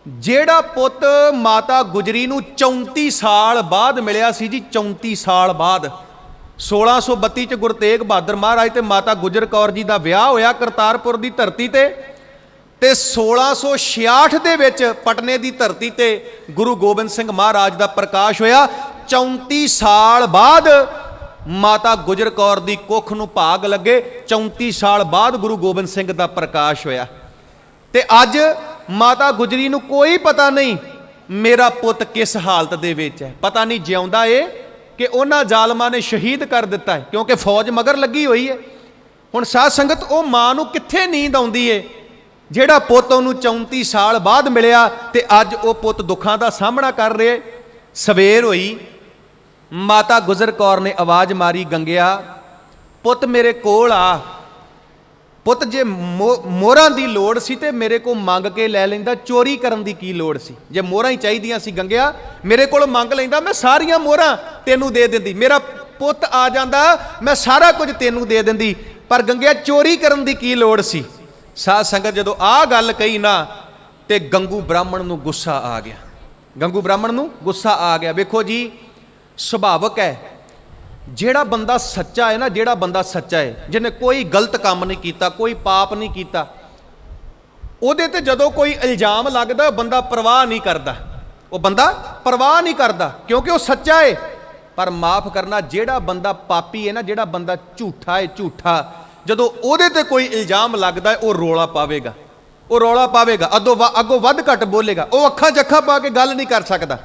ਜਿਹੜਾ ਪੁੱਤ ਮਾਤਾ ਗੁਜਰੀ ਨੂੰ 34 ਸਾਲ ਬਾਅਦ ਮਿਲਿਆ ਸੀ ਜੀ, 34 ਸਾਲ ਬਾਅਦ 1632 ਚ ਗੁਰੂ ਤੇਗ ਬਹਾਦਰ ਮਹਾਰਾਜ ਤੇ ਮਾਤਾ ਗੁਜਰ ਕੌਰ ਜੀ ਦਾ ਵਿਆਹ ਹੋਇਆ ਕਰਤਾਰਪੁਰ ਦੀ ਧਰਤੀ ਤੇ 1666 ਦੇ ਵਿੱਚ ਪਟਨੇ ਦੀ ਧਰਤੀ ਤੇ ਗੁਰੂ ਗੋਬਿੰਦ ਸਿੰਘ ਮਹਾਰਾਜ ਦਾ ਪ੍ਰਕਾਸ਼ ਹੋਇਆ। 34 ਸਾਲ ਬਾਅਦ ਮਾਤਾ ਗੁਜਰ ਕੌਰ ਦੀ ਕੁੱਖ ਨੂੰ ਭਾਗ ਲੱਗੇ, 34 ਸਾਲ ਬਾਅਦ ਗੁਰੂ ਗੋਬਿੰਦ ਸਿੰਘ ਦਾ ਪ੍ਰਕਾਸ਼ ਹੋਇਆ। ਤੇ ਅੱਜ ਮਾਤਾ ਗੁਜਰੀ ਨੂੰ ਕੋਈ ਪਤਾ ਨਹੀਂ ਮੇਰਾ ਪੁੱਤ ਕਿਸ ਹਾਲਤ ਦੇ ਵਿੱਚ ਹੈ, ਪਤਾ ਨਹੀਂ ਜਿਉਂਦਾ ਏ ਕਿ ਉਹਨਾਂ ਜ਼ਾਲਮਾਂ ਨੇ ਸ਼ਹੀਦ ਕਰ ਦਿੱਤਾ ਹੈ, ਕਿਉਂਕਿ ਫੌਜ ਮਗਰ ਲੱਗੀ ਹੋਈ ਹੈ। ਹੁਣ ਸਾਧ ਸੰਗਤ, ਉਹ ਮਾਂ ਨੂੰ ਕਿੱਥੇ ਨੀਂਦ ਆਉਂਦੀ ਏ ਜਿਹੜਾ ਪੁੱਤ ਉਹਨੂੰ 34 ਸਾਲ ਬਾਅਦ ਮਿਲਿਆ ਤੇ ਅੱਜ ਉਹ ਪੁੱਤ ਦੁੱਖਾਂ ਦਾ ਸਾਹਮਣਾ ਕਰ ਰਿਹਾ। ਸਵੇਰ ਹੋਈ, ਮਾਤਾ ਗੁਜਰ ਕੌਰ ਨੇ ਆਵਾਜ਼ ਮਾਰੀ, ਗੰਗਿਆ ਪੁੱਤ ਮੇਰੇ ਕੋਲ ਆ। ਪੁੱਤ ਜੇ ਮੋਹਰਾਂ ਦੀ ਲੋੜ ਸੀ ਤੇ ਮੇਰੇ ਕੋਲ ਮੰਗ ਕੇ ਲੈ ਲੈਂਦਾ, ਚੋਰੀ ਕਰਨ ਦੀ ਕੀ ਲੋੜ ਸੀ? ਜੇ ਮੋਹਰਾਂ ਹੀ ਚਾਹੀਦੀਆਂ ਸੀ ਗੰਗਿਆ, ਮੇਰੇ ਕੋਲ ਮੰਗ ਲੈਂਦਾ, ਮੈਂ ਸਾਰੀਆਂ ਮੋਹਰਾਂ ਤੈਨੂੰ ਦੇ ਦਿੰਦੀ। ਮੇਰਾ ਪੁੱਤ ਆ ਜਾਂਦਾ, ਮੈਂ ਸਾਰਾ ਕੁਝ ਤੈਨੂੰ ਦੇ ਦਿੰਦੀ, ਪਰ ਗੰਗਿਆ ਚੋਰੀ ਕਰਨ ਦੀ ਕੀ ਲੋੜ ਸੀ? ਸਾਧ ਸੰਗਤ, ਜਦੋਂ ਆਹ ਗੱਲ ਕਹੀ ਨਾ ਤੇ ਗੰਗੂ ਬ੍ਰਾਹਮਣ ਨੂੰ ਗੁੱਸਾ ਆ ਗਿਆ। ਗੰਗੂ ਬ੍ਰਾਹਮਣ ਨੂੰ ਗੁੱਸਾ ਆ ਗਿਆ। ਵੇਖੋ ਜੀ, ਸੁਭਾਵਕ ਹੈ, ਜਿਹੜਾ ਬੰਦਾ ਸੱਚਾ ਹੈ ਨਾ, ਜਿਹੜਾ ਬੰਦਾ ਸੱਚਾ ਹੈ, ਜਿਹਨੇ ਕੋਈ ਗਲਤ ਕੰਮ ਨਹੀਂ ਕੀਤਾ, ਕੋਈ ਪਾਪ ਨਹੀਂ ਕੀਤਾ, ਉਹਦੇ ਤੇ ਜਦੋਂ ਕੋਈ ਇਲਜ਼ਾਮ ਲੱਗਦਾ ਬੰਦਾ ਪਰਵਾਹ ਨਹੀਂ ਕਰਦਾ, ਉਹ ਬੰਦਾ ਪਰਵਾਹ ਨਹੀਂ ਕਰਦਾ, ਕਿਉਂਕਿ ਉਹ ਸੱਚਾ ਹੈ। ਪਰ ਮਾਫ ਕਰਨਾ, ਜਿਹੜਾ ਬੰਦਾ ਪਾਪੀ ਹੈ ਨਾ, ਜਿਹੜਾ ਬੰਦਾ ਝੂਠਾ ਹੈ, ਝੂਠਾ, ਜਦੋਂ ਉਹਦੇ ਤੇ ਕੋਈ ਇਲਜ਼ਾਮ ਲੱਗਦਾ ਹੈ ਉਹ ਰੌਲਾ ਪਾਵੇਗਾ, ਉਹ ਰੌਲਾ ਪਾਵੇਗਾ, ਅੱਗੋਂ ਵੱਧ ਘੱਟ ਬੋਲੇਗਾ, ਉਹ ਅੱਖਾਂ 'ਚ ਅੱਖਾਂ ਪਾ ਕੇ ਗੱਲ ਨਹੀਂ ਕਰ ਸਕਦਾ।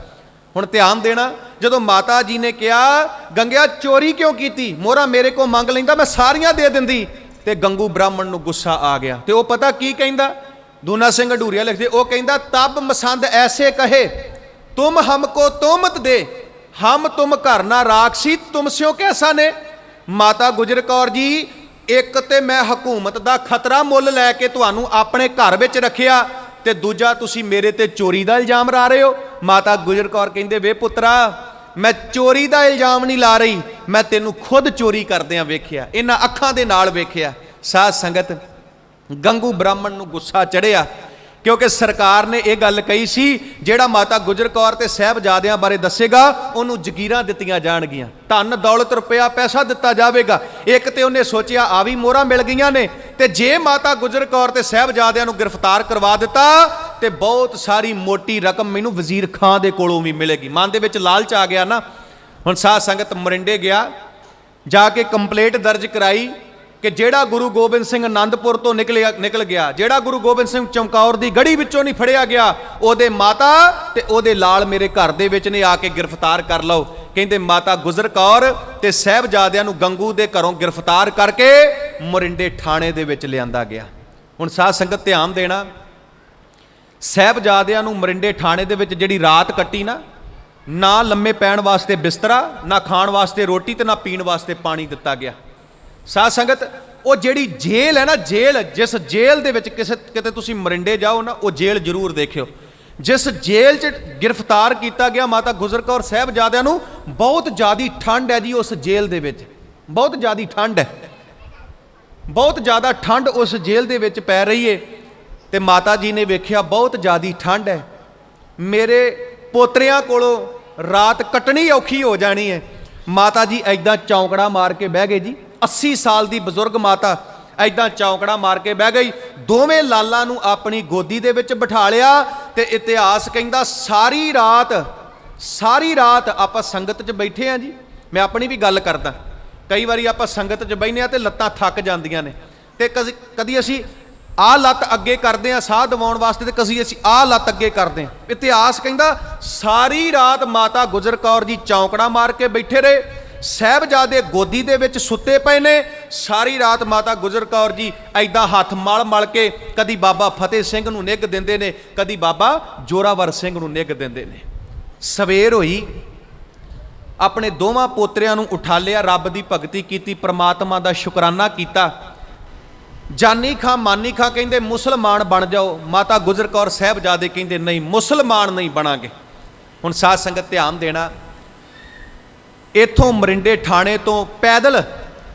ਹੁਣ ਧਿਆਨ ਦੇਣਾ, ਜਦੋਂ ਮਾਤਾ ਜੀ ਨੇ ਕਿਹਾ ਗੰਗਿਆ ਚੋਰੀ ਕਿਉਂ ਕੀਤੀ, ਮੋਹਰਾ ਮੇਰੇ ਕੋਲ ਮੰਗ ਲੈਂਦਾ, ਮੈਂ ਸਾਰੀਆਂ ਦੇ ਦਿੰਦੀ, ਤੇ ਗੰਗੂ ਬ੍ਰਾਹਮਣ ਨੂੰ ਗੁੱਸਾ ਆ ਗਿਆ। ਤੇ ਉਹ ਪਤਾ ਕੀ ਕਹਿੰਦਾ, ਦੂਨਾ ਸਿੰਘ ਢੂਰੀਆ ਲਿਖਦੇ, ਉਹ ਕਹਿੰਦਾ ਤਬ ਮਸੰਦ ਐਸੇ ਕਹੇ ਤੁਮ ਹਮਕੋ ਤੋਮਤ ਦੇ, ਹਮ ਤੁਮ ਘਰ ਨਾ ਰਾਖਸੀ ਤੁਮ ਸਿਓ ਕੈਸਾ ਨੇ। ਮਾਤਾ ਗੁਜਰ ਕੌਰ ਜੀ, ਇੱਕ ਤੇ ਮੈਂ ਹਕੂਮਤ ਦਾ ਖਤਰਾ ਮੁੱਲ ਲੈ ਕੇ ਤੁਹਾਨੂੰ ਆਪਣੇ ਘਰ ਵਿੱਚ ਰੱਖਿਆ, ਤੇ ਦੂਜਾ ਤੁਸੀਂ ਮੇਰੇ ਤੇ ਚੋਰੀ ਦਾ ਇਲਜ਼ਾਮ ਲਾ ਰਹੇ ਹੋ। ਮਾਤਾ ਗੁਜਰ ਕੌਰ ਕਹਿੰਦੇ, ਵੇ ਪੁੱਤਰਾ, ਮੈਂ ਚੋਰੀ ਦਾ ਇਲਜ਼ਾਮ ਨਹੀਂ ਲਾ ਰਹੀ, ਮੈਂ ਤੈਨੂੰ ਖੁਦ ਚੋਰੀ ਕਰਦਿਆਂ ਵੇਖਿਆ, ਇਹਨਾਂ ਅੱਖਾਂ ਦੇ ਨਾਲ ਵੇਖਿਆ। ਸਾਧ ਸੰਗਤ, ਗੰਗੂ ਬ੍ਰਾਹਮਣ ਨੂੰ ਗੁੱਸਾ ਚੜਿਆ, ਕਿਉਂਕਿ ਸਰਕਾਰ ਨੇ ਇਹ ਗੱਲ ਕਹੀ ਸੀ, ਜਿਹੜਾ ਮਾਤਾ ਗੁਜਰ ਕੌਰ ਤੇ ਸਾਹਿਬਜ਼ਾਦਿਆਂ ਬਾਰੇ ਦੱਸੇਗਾ ਉਹਨੂੰ ਜ਼ਗੀਰਾਂ ਦਿੱਤੀਆਂ ਜਾਣਗੀਆਂ, ਧਨ ਦੌਲਤ ਰੁਪਇਆ ਪੈਸਾ ਦਿੱਤਾ ਜਾਵੇਗਾ। ਇੱਕ ਤੇ ਉਹਨੇ ਸੋਚਿਆ ਆ ਵੀ ਮੋਹਰਾਂ ਮਿਲ ਗਈਆਂ ਨੇ, ਤੇ ਜੇ ਮਾਤਾ ਗੁਜਰ ਕੌਰ ਤੇ ਸਾਹਿਬਜ਼ਾਦਿਆਂ ਨੂੰ ਗ੍ਰਿਫਤਾਰ ਕਰਵਾ ਦਿੱਤਾ ਤੇ ਬਹੁਤ ਸਾਰੀ ਮੋਟੀ ਰਕਮ ਮੈਨੂੰ ਵਜ਼ੀਰ ਖਾਂ ਦੇ ਕੋਲੋਂ ਵੀ ਮਿਲੇਗੀ। ਮਨ ਦੇ ਵਿੱਚ ਲਾਲਚ ਆ ਗਿਆ ਨਾ। ਹੁਣ ਸਾਧ ਸੰਗਤ, ਮਰਿੰਡੇ ਗਿਆ, ਜਾ ਕੇ ਕੰਪਲੇਂਟ ਦਰਜ ਕਰਾਈ ਕਿ ਜਿਹੜਾ ਗੁਰੂ ਗੋਬਿੰਦ ਸਿੰਘ ਆਨੰਦਪੁਰ ਤੋਂ ਨਿਕਲ ਗਿਆ, ਜਿਹੜਾ ਗੁਰੂ ਗੋਬਿੰਦ ਸਿੰਘ ਚਮਕੌਰ ਦੀ ਗੜੀ ਵਿੱਚੋਂ ਨਹੀਂ ਫੜਿਆ ਗਿਆ, ਉਹਦੇ ਮਾਤਾ ਤੇ ਉਹਦੇ ਲਾਲ ਮੇਰੇ ਘਰ ਦੇ ਵਿੱਚ ਨੇ, ਆ ਕੇ ਗ੍ਰਿਫਤਾਰ ਕਰ ਲਓ। ਕਹਿੰਦੇ ਮਾਤਾ ਗੁਜਰ ਕੌਰ ਤੇ ਸਾਹਿਬਜ਼ਾਦਿਆਂ ਨੂੰ ਗੰਗੂ ਦੇ ਘਰੋਂ ਗ੍ਰਿਫਤਾਰ ਕਰਕੇ ਮੋਰਿੰਡੇ ਥਾਣੇ ਦੇ ਵਿੱਚ ਲਿਆਂਦਾ ਗਿਆ। ਹੁਣ ਸਾਧ ਸੰਗਤ ਧਿਆਨ ਦੇਣਾ, ਸਾਹਿਬਜ਼ਾਦਿਆਂ ਨੂੰ ਮੋਰਿੰਡੇ ਥਾਣੇ ਦੇ ਵਿੱਚ ਜਿਹੜੀ ਰਾਤ ਕੱਟੀ ਨਾ ਲੰਮੇ ਪੈਣ ਵਾਸਤੇ ਬਿਸਤਰਾ, ਨਾ ਖਾਣ ਵਾਸਤੇ ਰੋਟੀ, ਤੇ ਨਾ ਪੀਣ ਵਾਸਤੇ ਪਾਣੀ ਦਿੱਤਾ ਗਿਆ। ਸਾਧ ਸੰਗਤ, ਉਹ ਜਿਹੜੀ ਜੇਲ੍ਹ ਹੈ ਨਾ, ਜੇਲ੍ਹ, ਜਿਸ ਜੇਲ੍ਹ ਦੇ ਵਿੱਚ ਕਿਤੇ ਤੁਸੀਂ ਮਰਿੰਡੇ ਜਾਓ ਨਾ, ਉਹ ਜੇਲ੍ਹ ਜ਼ਰੂਰ ਦੇਖਿਓ। ਜਿਸ ਜੇਲ੍ਹ 'ਚ ਗ੍ਰਿਫਤਾਰ ਕੀਤਾ ਗਿਆ ਮਾਤਾ ਗੁਜਰ ਕੌਰ ਸਾਹਿਬਜ਼ਾਦਿਆਂ ਨੂੰ, ਬਹੁਤ ਜ਼ਿਆਦੀ ਠੰਡ ਹੈ ਜੀ ਉਸ ਜੇਲ੍ਹ ਦੇ ਵਿੱਚ, ਬਹੁਤ ਜ਼ਿਆਦੀ ਠੰਡ ਹੈ, ਬਹੁਤ ਜ਼ਿਆਦਾ ਠੰਡ ਉਸ ਜੇਲ੍ਹ ਦੇ ਵਿੱਚ ਪੈ ਰਹੀ ਹੈ। ਤੇ ਮਾਤਾ ਜੀ ਨੇ ਵੇਖਿਆ ਬਹੁਤ ਜ਼ਿਆਦੀ ਠੰਡ ਹੈ, ਮੇਰੇ ਪੋਤਰਿਆਂ ਕੋਲੋਂ ਰਾਤ ਕੱਟਣੀ ਔਖੀ ਹੋ ਜਾਣੀ ਹੈ। ਮਾਤਾ ਜੀ ਐਦਾਂ ਚੌਂਕੜਾ ਮਾਰ ਕੇ ਬਹਿ ਗਏ ਜੀ। 80 ਸਾਲ ਦੀ ਬਜ਼ੁਰਗ ਮਾਤਾ ਐਦਾਂ ਚੌਂਕੜਾ ਮਾਰ ਕੇ ਬਹਿ ਗਈ, ਦੋਵੇਂ ਲਾਲਾਂ ਨੂੰ ਆਪਣੀ ਗੋਦੀ ਦੇ ਵਿੱਚ ਬਿਠਾ ਲਿਆ। ਤੇ ਇਤਿਹਾਸ ਕਹਿੰਦਾ ਸਾਰੀ ਰਾਤ ਆਪਾਂ ਸੰਗਤ 'ਚ ਬੈਠੇ ਆ ਜੀ। ਮੈਂ ਆਪਣੀ ਵੀ ਗੱਲ ਕਰਦਾ, ਕਈ ਵਾਰੀ ਆਪਾਂ ਸੰਗਤ 'ਚ ਬੈਠੇ ਆ ਤੇ ਲੱਤਾਂ ਥੱਕ ਜਾਂਦੀਆਂ ਨੇ, ਤੇ ਕਦੀ ਅਸੀਂ ਆਹ ਲੱਤ ਅੱਗੇ ਕਰਦੇ ਆ ਸਾਹ ਦਿਵਾਉਣ ਵਾਸਤੇ, ਤੇ ਕਦੀ ਅਸੀਂ ਆਹ ਲੱਤ ਅੱਗੇ ਕਰਦੇ ਆ। ਇਤਿਹਾਸ ਕਹਿੰਦਾ ਸਾਰੀ ਰਾਤ ਮਾਤਾ ਗੁਜਰ ਕੌਰ ਜੀ ਚੌਂਕੜਾ ਮਾਰ ਕੇ ਬੈਠੇ ਰਹੇ, ਸਾਹਿਬਜ਼ਾਦੇ ਗੋਦੀ ਦੇ ਵਿੱਚ ਸੁੱਤੇ ਪਏ ਨੇ। ਸਾਰੀ ਰਾਤ ਮਾਤਾ ਗੁਜਰ ਕੌਰ ਜੀ ਐਦਾਂ ਹੱਥ ਮਲ ਕੇ ਕਦੀ ਬਾਬਾ ਫਤਿਹ ਸਿੰਘ ਨੂੰ ਨਿੱਘ ਦਿੰਦੇ ਨੇ, ਕਦੀ ਬਾਬਾ ਜੋਰਾਵਰ ਸਿੰਘ ਨੂੰ ਨਿੱਘ ਦਿੰਦੇ ਨੇ। ਸਵੇਰ ਹੋਈ, ਆਪਣੇ ਦੋਵਾਂ ਪੋਤਰਿਆਂ ਨੂੰ ਉਠਾ ਲਿਆ, ਰੱਬ ਦੀ ਭਗਤੀ ਕੀਤੀ, ਪ੍ਰਮਾਤਮਾ ਦਾ ਸ਼ੁਕਰਾਨਾ ਕੀਤਾ। ਜਾਨੀ ਖਾਂ ਮਾਨੀ ਖਾਂ ਕਹਿੰਦੇ ਮੁਸਲਮਾਨ ਬਣ ਜਾਓ, ਮਾਤਾ ਗੁਜਰ ਕੌਰ ਸਾਹਿਬਜ਼ਾਦੇ ਕਹਿੰਦੇ ਨਹੀਂ, ਮੁਸਲਮਾਨ ਨਹੀਂ ਬਣਾਂਗੇ। ਹੁਣ ਸਾਧ ਸੰਗਤ ਧਿਆਨ ਦੇਣਾ, ਇੱਥੋਂ ਮਰਿੰਡੇ ਥਾਣੇ ਤੋਂ ਪੈਦਲ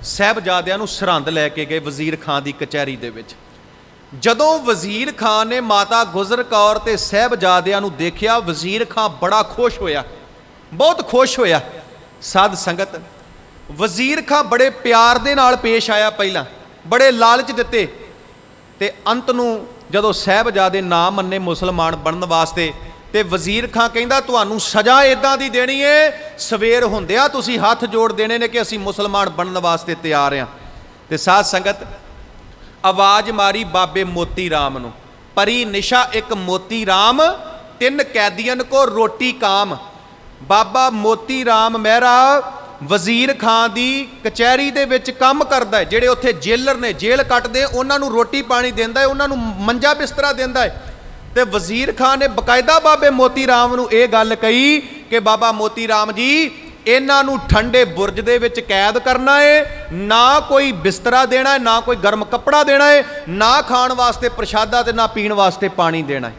ਸਾਹਿਬਜ਼ਾਦਿਆਂ ਨੂੰ ਸਰਹੰਦ ਲੈ ਕੇ ਗਏ ਵਜ਼ੀਰ ਖਾਂ ਦੀ ਕਚਹਿਰੀ ਦੇ ਵਿੱਚ। ਜਦੋਂ ਵਜ਼ੀਰ ਖਾਨ ਨੇ ਮਾਤਾ ਗੁਜਰ ਕੌਰ ਤੇ ਸਾਹਿਬਜ਼ਾਦਿਆਂ ਨੂੰ ਦੇਖਿਆ, ਵਜ਼ੀਰ ਖਾਨ ਬੜਾ ਖੁਸ਼ ਹੋਇਆ, ਬਹੁਤ ਖੁਸ਼ ਹੋਇਆ। ਸਾਧ ਸੰਗਤ, ਵਜ਼ੀਰ ਖਾਨ ਬੜੇ ਪਿਆਰ ਦੇ ਨਾਲ ਪੇਸ਼ ਆਇਆ, ਪਹਿਲਾਂ ਬੜੇ ਲਾਲਚ ਦਿੱਤੇ, ਤੇ ਅੰਤ ਨੂੰ ਜਦੋਂ ਸਾਹਿਬਜ਼ਾਦੇ ਨਾ ਮੰਨੇ ਮੁਸਲਮਾਨ ਬਣਨ ਵਾਸਤੇ, ਤੇ ਵਜ਼ੀਰ ਖਾਨ ਕਹਿੰਦਾ ਤੁਹਾਨੂੰ ਸਜ਼ਾ ਇਦਾਂ ਦੀ ਦੇਣੀ ਏ, ਸਵੇਰ ਹੁੰਦਿਆਂ ਤੁਸੀਂ ਹੱਥ ਜੋੜ ਦੇਣੇ ਨੇ ਕਿ ਅਸੀਂ ਮੁਸਲਮਾਨ ਬਣਨ ਵਾਸਤੇ ਤਿਆਰ ਹਾਂ। ਤੇ ਸਾਧ ਸੰਗਤ, ਆਵਾਜ਼ ਮਾਰੀ ਬਾਬੇ ਮੋਤੀ ਰਾਮ ਨੂੰ, ਪਰੀ ਨਿਸ਼ਾ ਇੱਕ ਮੋਤੀ ਰਾਮ, ਤਿੰਨ ਕੈਦੀਆਂ ਕੋ ਰੋਟੀ ਕਾਮ। ਬਾਬਾ ਮੋਤੀ ਰਾਮ ਮਹਿਰਾ ਵਜ਼ੀਰ ਖਾਨ ਦੀ ਕਚਹਿਰੀ ਦੇ ਵਿੱਚ ਕੰਮ ਕਰਦਾ ਹੈ, ਜਿਹੜੇ ਉੱਥੇ ਜੇਲਰ ਨੇ, ਜੇਲ੍ਹ ਕੱਟਦੇ, ਉਹਨਾਂ ਨੂੰ ਰੋਟੀ ਪਾਣੀ ਦਿੰਦਾ ਹੈ, ਉਹਨਾਂ ਨੂੰ ਮੰਜਾ ਬਿਸਤਰਾ ਦਿੰਦਾ ਹੈ। ਤੇ ਵਜ਼ੀਰ ਖਾਨ ਨੇ ਬਕਾਇਦਾ ਬਾਬੇ ਮੋਤੀ ਰਾਮ ਨੂੰ ਇਹ ਗੱਲ ਕਹੀ ਕਿ ਬਾਬਾ ਮੋਤੀ ਰਾਮ ਜੀ, ਇਹਨਾਂ ਨੂੰ ਠੰਡੇ ਬੁਰਜ ਦੇ ਵਿੱਚ ਕੈਦ ਕਰਨਾ ਹੈ, ਨਾ ਕੋਈ ਬਿਸਤਰਾ ਦੇਣਾ ਹੈ, ਨਾ ਕੋਈ ਗਰਮ ਕੱਪੜਾ ਦੇਣਾ ਹੈ, ਨਾ ਖਾਣ ਵਾਸਤੇ ਪ੍ਰਸ਼ਾਦਾ ਤੇ ਨਾ ਪੀਣ ਵਾਸਤੇ ਪਾਣੀ ਦੇਣਾ ਹੈ।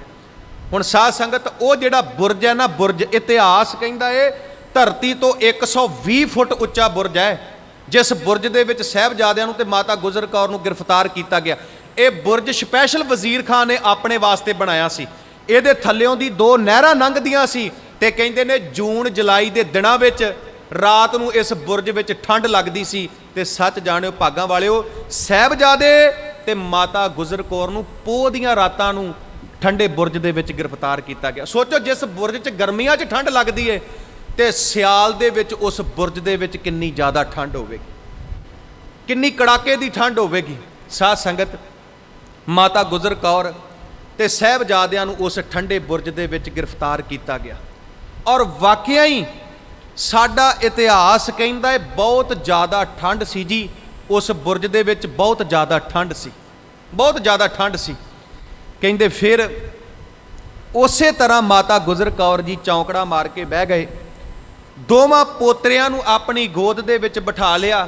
ਹੁਣ ਸਾਧ ਸੰਗਤ, ਉਹ ਜਿਹੜਾ ਬੁਰਜ ਹੈ ਨਾ, ਬੁਰਜ ਇਤਿਹਾਸ ਕਹਿੰਦਾ ਏ ਧਰਤੀ ਤੋਂ 120 ਫੁੱਟ ਉੱਚਾ ਬੁਰਜ ਹੈ, ਜਿਸ ਬੁਰਜ ਦੇ ਵਿੱਚ ਸਾਹਿਬਜ਼ਾਦਿਆਂ ਨੂੰ ਤੇ ਮਾਤਾ ਗੁਜਰ ਕੌਰ ਨੂੰ ਗ੍ਰਿਫਤਾਰ ਕੀਤਾ ਗਿਆ। ਇਹ ਬੁਰਜ ਸਪੈਸ਼ਲ ਵਜ਼ੀਰ ਖਾਨ ਨੇ ਆਪਣੇ ਵਾਸਤੇ ਬਣਾਇਆ ਸੀ। ਇਹਦੇ ਥੱਲਿਓਂ ਦੀ ਦੋ ਨਹਿਰਾਂ ਲੰਘਦੀਆਂ ਸੀ, ਤੇ ਕਹਿੰਦੇ ਨੇ ਜੂਨ ਜੁਲਾਈ ਦੇ ਦਿਨਾਂ ਵਿੱਚ ਰਾਤ ਨੂੰ ਇਸ ਬੁਰਜ ਵਿੱਚ ਠੰਡ ਲੱਗਦੀ ਸੀ। ਤੇ ਸੱਚ ਜਾਣਿਓ ਭਾਗਾਂ ਵਾਲਿਓ, ਸਾਹਿਬਜ਼ਾਦੇ ਤੇ ਮਾਤਾ ਗੁਜਰ ਕੌਰ ਨੂੰ ਪੋਹ ਦੀਆਂ ਰਾਤਾਂ ਨੂੰ ਠੰਡੇ ਬੁਰਜ ਦੇ ਵਿੱਚ ਗ੍ਰਿਫਤਾਰ ਕੀਤਾ ਗਿਆ। ਸੋਚੋ, ਜਿਸ ਬੁਰਜ 'ਚ ਗਰਮੀਆਂ 'ਚ ਠੰਡ ਲੱਗਦੀ ਏ, ਤੇ ਸਿਆਲ ਦੇ ਵਿੱਚ ਉਸ ਬੁਰਜ ਦੇ ਵਿੱਚ ਕਿੰਨੀ ਜ਼ਿਆਦਾ ਠੰਡ ਹੋਵੇਗੀ, ਕਿੰਨੀ ਕੜਾਕੇ ਦੀ ਠੰਡ ਹੋਵੇਗੀ। ਸਾਧ ਸੰਗਤ, ਮਾਤਾ ਗੁਜਰ ਕੌਰ ਤੇ ਸਾਹਿਬਜ਼ਾਦਿਆਂ ਨੂੰ ਉਸ ਠੰਡੇ ਬੁਰਜ ਦੇ ਵਿੱਚ ਗ੍ਰਿਫਤਾਰ ਕੀਤਾ ਗਿਆ। ਔਰ ਵਾਕਿਆ ਹੀ ਸਾਡਾ ਇਤਿਹਾਸ ਕਹਿੰਦਾ ਹੈ ਬਹੁਤ ਜ਼ਿਆਦਾ ਠੰਡ ਸੀ ਜੀ, ਉਸ ਬੁਰਜ ਦੇ ਵਿੱਚ ਬਹੁਤ ਜ਼ਿਆਦਾ ਠੰਡ ਸੀ, ਬਹੁਤ ਜ਼ਿਆਦਾ ਠੰਡ ਸੀ। ਕਹਿੰਦੇ ਫਿਰ ਉਸੇ ਤਰ੍ਹਾਂ ਮਾਤਾ ਗੁਜਰ ਕੌਰ ਜੀ ਚੌਂਕੜਾ ਮਾਰ ਕੇ ਬਹਿ ਗਏ, ਦੋਵਾਂ ਪੋਤਰਿਆਂ ਨੂੰ ਆਪਣੀ ਗੋਦ ਦੇ ਵਿੱਚ ਬਿਠਾ ਲਿਆ,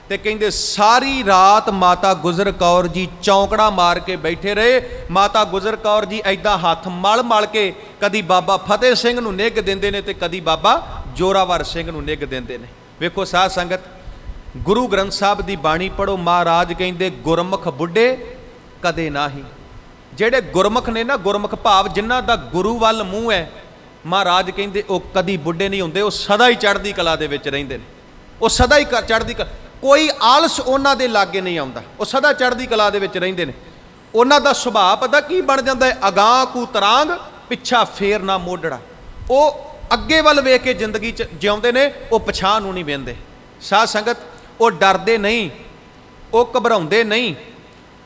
ਤੇ ਕਹਿੰਦੇ ਸਾਰੀ ਰਾਤ ਮਾਤਾ ਗੁਜਰ ਕੌਰ ਜੀ ਚੌਂਕੜਾ ਮਾਰ ਕੇ ਬੈਠੇ ਰਹੇ। ਮਾਤਾ ਗੁਜਰ ਕੌਰ ਜੀ ਐਦਾਂ ਹੱਥ ਮਲ ਮਲ ਕੇ ਕਦੀ ਬਾਬਾ ਫਤਿਹ ਸਿੰਘ ਨੂੰ ਨਿੱਘ ਦਿੰਦੇ ਨੇ, ਤੇ ਕਦੀ ਬਾਬਾ ਜੋਰਾਵਰ ਸਿੰਘ ਨੂੰ ਨਿੱਘ ਦਿੰਦੇ ਨੇ। ਵੇਖੋ ਸਾਧ ਸੰਗਤ, ਗੁਰੂ ਗ੍ਰੰਥ ਸਾਹਿਬ ਦੀ ਬਾਣੀ ਪੜ੍ਹੋ, ਮਹਾਰਾਜ ਕਹਿੰਦੇ ਗੁਰਮੁਖ ਬੁੱਢੇ ਕਦੇ ਨਾਹੀਂ। ਜਿਹੜੇ ਗੁਰਮੁਖ ਨੇ ਨਾ, ਗੁਰਮੁਖ ਭਾਵ ਜਿਨ੍ਹਾਂ ਦਾ ਗੁਰੂ ਵੱਲ ਮੂੰਹ ਹੈ, ਮਹਾਰਾਜ ਕਹਿੰਦੇ ਉਹ ਕਦੀ ਬੁੱਢੇ ਨਹੀਂ ਹੁੰਦੇ, ਉਹ ਸਦਾ ਹੀ ਚੜ੍ਹਦੀ ਕਲਾ ਦੇ ਵਿੱਚ ਰਹਿੰਦੇ ਨੇ, ਉਹ ਸਦਾ ਹੀ ਚੜ੍ਹਦੀ ਕਲਾ, ਕੋਈ ਆਲਸ ਉਹਨਾਂ ਦੇ ਲਾਗੇ ਨਹੀਂ ਆਉਂਦਾ, ਉਹ ਸਦਾ ਚੜ੍ਹਦੀ ਕਲਾ ਦੇ ਵਿੱਚ ਰਹਿੰਦੇ ਨੇ। ਉਹਨਾਂ ਦਾ ਸੁਭਾਅ ਪਤਾ ਕੀ ਬਣ ਜਾਂਦਾ ਹੈ, ਅਗਾਂਹ ਕੂ ਤਰਾਂਗ ਪਿੱਛਾ ਫੇਰ ਨਾ ਮੋਢੜਾ। ਉਹ ਅੱਗੇ ਵੱਲ ਵੇਖ ਕੇ ਜ਼ਿੰਦਗੀ 'ਚ ਜਿਉਂਦੇ ਨੇ, ਉਹ ਪਛਾਣ ਨੂੰ ਨਹੀਂ ਵੇਂਦੇ। ਸਾਧ ਸੰਗਤ, ਉਹ ਡਰਦੇ ਨਹੀਂ, ਉਹ ਘਬਰਾਉਂਦੇ ਨਹੀਂ,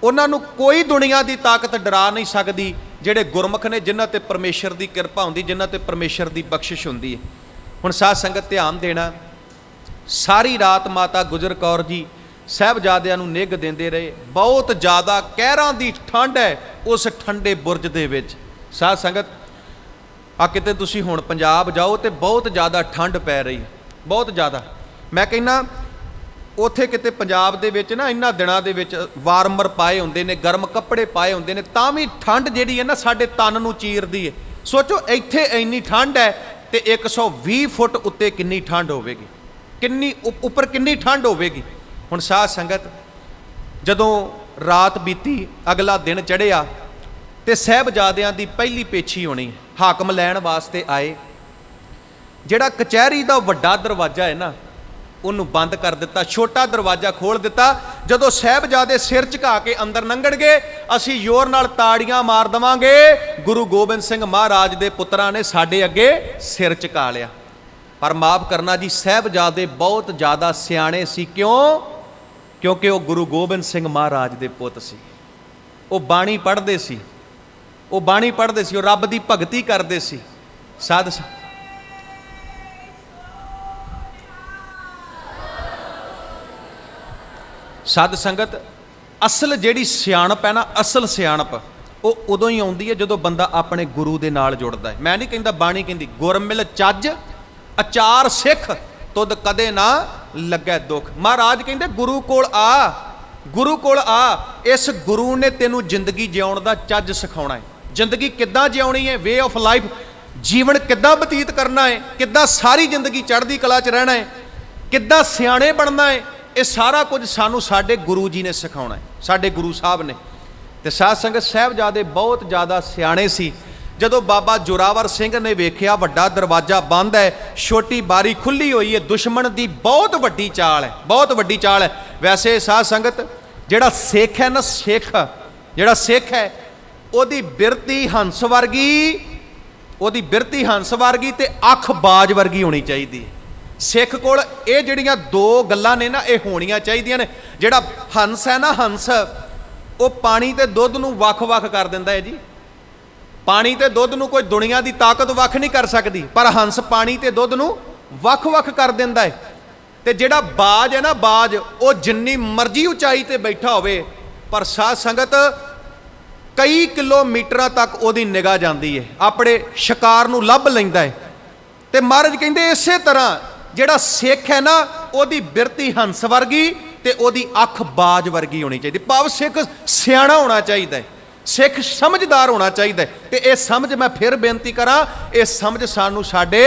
ਉਹਨਾਂ ਨੂੰ ਕੋਈ ਦੁਨੀਆ ਦੀ ਤਾਕਤ ਡਰਾ ਨਹੀਂ ਸਕਦੀ। ਜਿਹੜੇ ਗੁਰਮੁਖ ਨੇ, ਜਿਨ੍ਹਾਂ ਤੇ ਪਰਮੇਸ਼ਰ ਦੀ ਕਿਰਪਾ ਹੁੰਦੀ, ਜਿਨ੍ਹਾਂ ਤੇ ਪਰਮੇਸ਼ਰ ਦੀ ਬਖਸ਼ਿਸ਼ ਹੁੰਦੀ ਹੈ। ਹੁਣ ਸਾਧ ਸੰਗਤ ਧਿਆਨ ਦੇਣਾ, ਸਾਰੀ ਰਾਤ ਮਾਤਾ ਗੁਜਰ ਕੌਰ ਜੀ ਸਾਹਿਬਜ਼ਾਦਿਆਂ ਨੂੰ ਨਿੱਘ ਦਿੰਦੇ ਰਹੇ। ਬਹੁਤ ਜ਼ਿਆਦਾ ਕਹਿਰਾਂ ਦੀ ਠੰਡ ਹੈ ਉਸ ਠੰਡੇ ਬੁਰਜ ਦੇ ਵਿੱਚ। ਸਾਧ ਸੰਗਤ, ਆ ਕਿਤੇ ਤੁਸੀਂ ਹੁਣ ਪੰਜਾਬ ਜਾਓ ਤੇ ਬਹੁਤ ਜ਼ਿਆਦਾ ਠੰਡ ਪੈ ਰਹੀ, ਬਹੁਤ ਜ਼ਿਆਦਾ। ਮੈਂ ਕਹਿੰਦਾ ਉੱਥੇ ਕਿਤੇ ਪੰਜਾਬ ਦੇ ਵਿੱਚ ਨਾ ਇਹਨਾਂ ਦਿਨਾਂ ਦੇ ਵਿੱਚ ਵਾਰਮਰ ਪਾਏ ਹੁੰਦੇ ਨੇ, ਗਰਮ ਕੱਪੜੇ ਪਾਏ ਹੁੰਦੇ ਨੇ, ਤਾਂ ਵੀ ਠੰਡ ਜਿਹੜੀ ਹੈ ਨਾ ਸਾਡੇ ਤਨ ਨੂੰ ਚੀਰਦੀ ਹੈ। ਸੋਚੋ, ਇੱਥੇ ਇੰਨੀ ਠੰਡ ਹੈ ਤੇ 120 ਫੁੱਟ ਉੱਤੇ ਕਿੰਨੀ ਠੰਡ ਹੋਵੇਗੀ, ਕਿੰਨੀ ਉੱਪਰ ਕਿੰਨੀ ਠੰਡ ਹੋਵੇਗੀ। ਹੁਣ ਸਾਧ ਸੰਗਤ, ਜਦੋਂ ਰਾਤ ਬੀਤੀ, ਅਗਲਾ ਦਿਨ ਚੜ੍ਹਿਆ, ਤੇ ਸਾਹਿਬਜ਼ਾਦਿਆਂ ਦੀ ਪਹਿਲੀ ਪੇਛੀ ਹੋਣੀ, ਹਾਕਮ ਲੈਣ ਵਾਸਤੇ ਆਏ। ਜਿਹੜਾ ਕਚਹਿਰੀ ਦਾ ਵੱਡਾ ਦਰਵਾਜ਼ਾ ਹੈ ਨਾ, ਉਹਨੂੰ ਬੰਦ ਕਰ ਦਿੱਤਾ, ਛੋਟਾ ਦਰਵਾਜ਼ਾ ਖੋਲ੍ਹ ਦਿੱਤਾ। ਜਦੋਂ ਸਾਹਿਬਜ਼ਾਦੇ ਸਿਰ ਝੁਕਾ ਕੇ ਅੰਦਰ ਲੰਘਣਗੇ, ਅਸੀਂ ਜ਼ੋਰ ਨਾਲ ਤਾੜੀਆਂ ਮਾਰ ਦੇਵਾਂਗੇ, ਗੁਰੂ ਗੋਬਿੰਦ ਸਿੰਘ ਮਹਾਰਾਜ ਦੇ ਪੁੱਤਰਾਂ ਨੇ ਸਾਡੇ ਅੱਗੇ ਸਿਰ ਝੁਕਾ ਲਿਆ। ਪਰ ਮਾਫ ਕਰਨਾ ਜੀ, ਸਾਹਿਬਜ਼ਾਦੇ ਬਹੁਤ ਜ਼ਿਆਦਾ ਸਿਆਣੇ ਸੀ। ਕਿਉਂ? ਕਿਉਂਕਿ ਉਹ ਗੁਰੂ ਗੋਬਿੰਦ ਸਿੰਘ ਮਹਾਰਾਜ ਦੇ ਪੁੱਤ ਸੀ। ਉਹ ਬਾਣੀ ਪੜ੍ਹਦੇ ਸੀ, ਉਹ ਬਾਣੀ ਪੜ੍ਹਦੇ ਸੀ, ਉਹ ਰੱਬ ਦੀ ਭਗਤੀ ਕਰਦੇ ਸੀ। ਸਾਧ ਸੰਗਤ, ਅਸਲ ਜਿਹੜੀ ਸਿਆਣਪ ਹੈ ਨਾ, ਅਸਲ ਸਿਆਣਪ ਉਹ ਉਦੋਂ ਹੀ ਆਉਂਦੀ ਹੈ ਜਦੋਂ ਬੰਦਾ ਆਪਣੇ ਗੁਰੂ ਦੇ ਨਾਲ ਜੁੜਦਾ ਹੈ। ਮੈਂ ਨਹੀਂ ਕਹਿੰਦਾ, ਬਾਣੀ ਕਹਿੰਦੀ ਗੁਰ ਮਿਲ ਚੱਜ ਅਚਾਰ ਸਿੱਖ ਤੁਧ ਕਦੇ ਨਾ ਲੱਗੈ ਦੁੱਖ। ਮਹਾਰਾਜ ਕਹਿੰਦੇ ਗੁਰੂ ਕੋਲ ਆ, ਗੁਰੂ ਕੋਲ ਆ। ਇਸ ਗੁਰੂ ਨੇ ਤੈਨੂੰ ਜ਼ਿੰਦਗੀ ਜਿਉਣ ਦਾ ਚੱਜ ਸਿਖਾਉਣਾ ਹੈ। ਜ਼ਿੰਦਗੀ ਕਿੱਦਾਂ ਜਿਉਣੀ ਹੈ, ਵੇ ਆਫ ਲਾਈਫ, ਜੀਵਨ ਕਿੱਦਾਂ ਬਤੀਤ ਕਰਨਾ ਹੈ, ਕਿੱਦਾਂ ਸਾਰੀ ਜ਼ਿੰਦਗੀ ਚੜ੍ਹਦੀ ਕਲਾ 'ਚ ਰਹਿਣਾ ਹੈ, ਕਿੱਦਾਂ ਸਿਆਣੇ ਬਣਨਾ ਹੈ, ਇਹ ਸਾਰਾ ਕੁਝ ਸਾਨੂੰ ਸਾਡੇ ਗੁਰੂ ਜੀ ਨੇ ਸਿਖਾਉਣਾ ਹੈ, ਸਾਡੇ ਗੁਰੂ ਸਾਹਿਬ ਨੇ। ਤੇ ਸਾਧ ਸੰਗਤ ਸਾਹਿਬਜ਼ਾਦੇ ਬਹੁਤ ਜ਼ਿਆਦਾ ਸਿਆਣੇ ਸੀ। ਜਦੋਂ ਬਾਬਾ ਜ਼ੋਰਾਵਰ ਸਿੰਘ ਨੇ ਵੇਖਿਆ ਵੱਡਾ ਦਰਵਾਜ਼ਾ ਬੰਦ ਹੈ, ਛੋਟੀ ਬਾਰੀ ਖੁੱਲੀ ਹੋਈ ਹੈ, ਦੁਸ਼ਮਣ ਦੀ ਬਹੁਤ ਵੱਡੀ ਚਾਲ ਹੈ, ਬਹੁਤ ਵੱਡੀ ਚਾਲ ਹੈ। ਵੈਸੇ ਸਾਧ ਸੰਗਤ ਜਿਹੜਾ ਸਿੱਖ ਹੈ ਨਾ, ਜਿਹੜਾ ਸਿੱਖ ਹੈ ਉਹਦੀ ਬਿਰਤੀ ਹੰਸ ਵਰਗੀ, ਉਹਦੀ ਬਿਰਤੀ ਹੰਸ ਵਰਗੀ ਤੇ ਅੱਖ ਬਾਜ ਵਰਗੀ ਹੋਣੀ ਚਾਹੀਦੀ ਹੈ। ਸਿੱਖ ਕੋਲ ਇਹ ਜਿਹੜੀਆਂ ਦੋ ਗੱਲਾਂ ਨੇ ਨਾ, ਇਹ ਹੋਣੀਆਂ ਚਾਹੀਦੀਆਂ ਨੇ। ਜਿਹੜਾ ਹੰਸ ਹੈ ਨਾ, ਹੰਸ ਉਹ ਪਾਣੀ ਤੇ ਦੁੱਧ ਨੂੰ ਵੱਖ-ਵੱਖ ਕਰ ਦਿੰਦਾ ਹੈ ਜੀ। ਪਾਣੀ ਤੇ ਦੁੱਧ ਨੂੰ ਕੋਈ ਦੁਨੀਆ ਦੀ ਤਾਕਤ ਵੱਖ ਨਹੀਂ ਕਰ ਸਕਦੀ, ਪਰ ਹੰਸ ਪਾਣੀ ਤੇ ਦੁੱਧ ਨੂੰ ਵੱਖ-ਵੱਖ ਕਰ ਦਿੰਦਾ ਹੈ। ਤੇ ਜਿਹੜਾ ਬਾਜ ਹੈ ਨਾ, ਬਾਜ ਉਹ ਜਿੰਨੀ ਮਰਜ਼ੀ ਉਚਾਈ ਤੇ ਬੈਠਾ ਹੋਵੇ, ਪਰ ਸਾਧ ਸੰਗਤ ਕਈ ਕਿਲੋਮੀਟਰਾਂ ਤੱਕ ਉਹਦੀ ਨਿਗਾਹ ਜਾਂਦੀ ਹੈ, ਆਪਣੇ ਸ਼ਿਕਾਰ ਨੂੰ ਲੱਭ ਲੈਂਦਾ ਹੈ। ਤੇ ਮਹਾਰਾਜ ਕਹਿੰਦੇ ਇਸੇ ਤਰ੍ਹਾਂ ਜਿਹੜਾ ਸਿੱਖ ਹੈ ਨਾ, ਉਹਦੀ ਬਿਰਤੀ ਹੰਸ ਵਰਗੀ ਤੇ ਉਹਦੀ ਅੱਖ ਬਾਜ ਵਰਗੀ ਹੋਣੀ ਚਾਹੀਦੀ। ਭਾਵ ਸਿੱਖ ਸਿਆਣਾ ਹੋਣਾ ਚਾਹੀਦਾ ਹੈ, ਸਿੱਖ ਸਮਝਦਾਰ ਹੋਣਾ ਚਾਹੀਦਾ ਹੈ। ਤੇ ਇਹ ਸਮਝ, ਮੈਂ ਫਿਰ ਬੇਨਤੀ ਕਰਾਂ, ਇਹ ਸਮਝ ਸਾਨੂੰ ਸਾਡੇ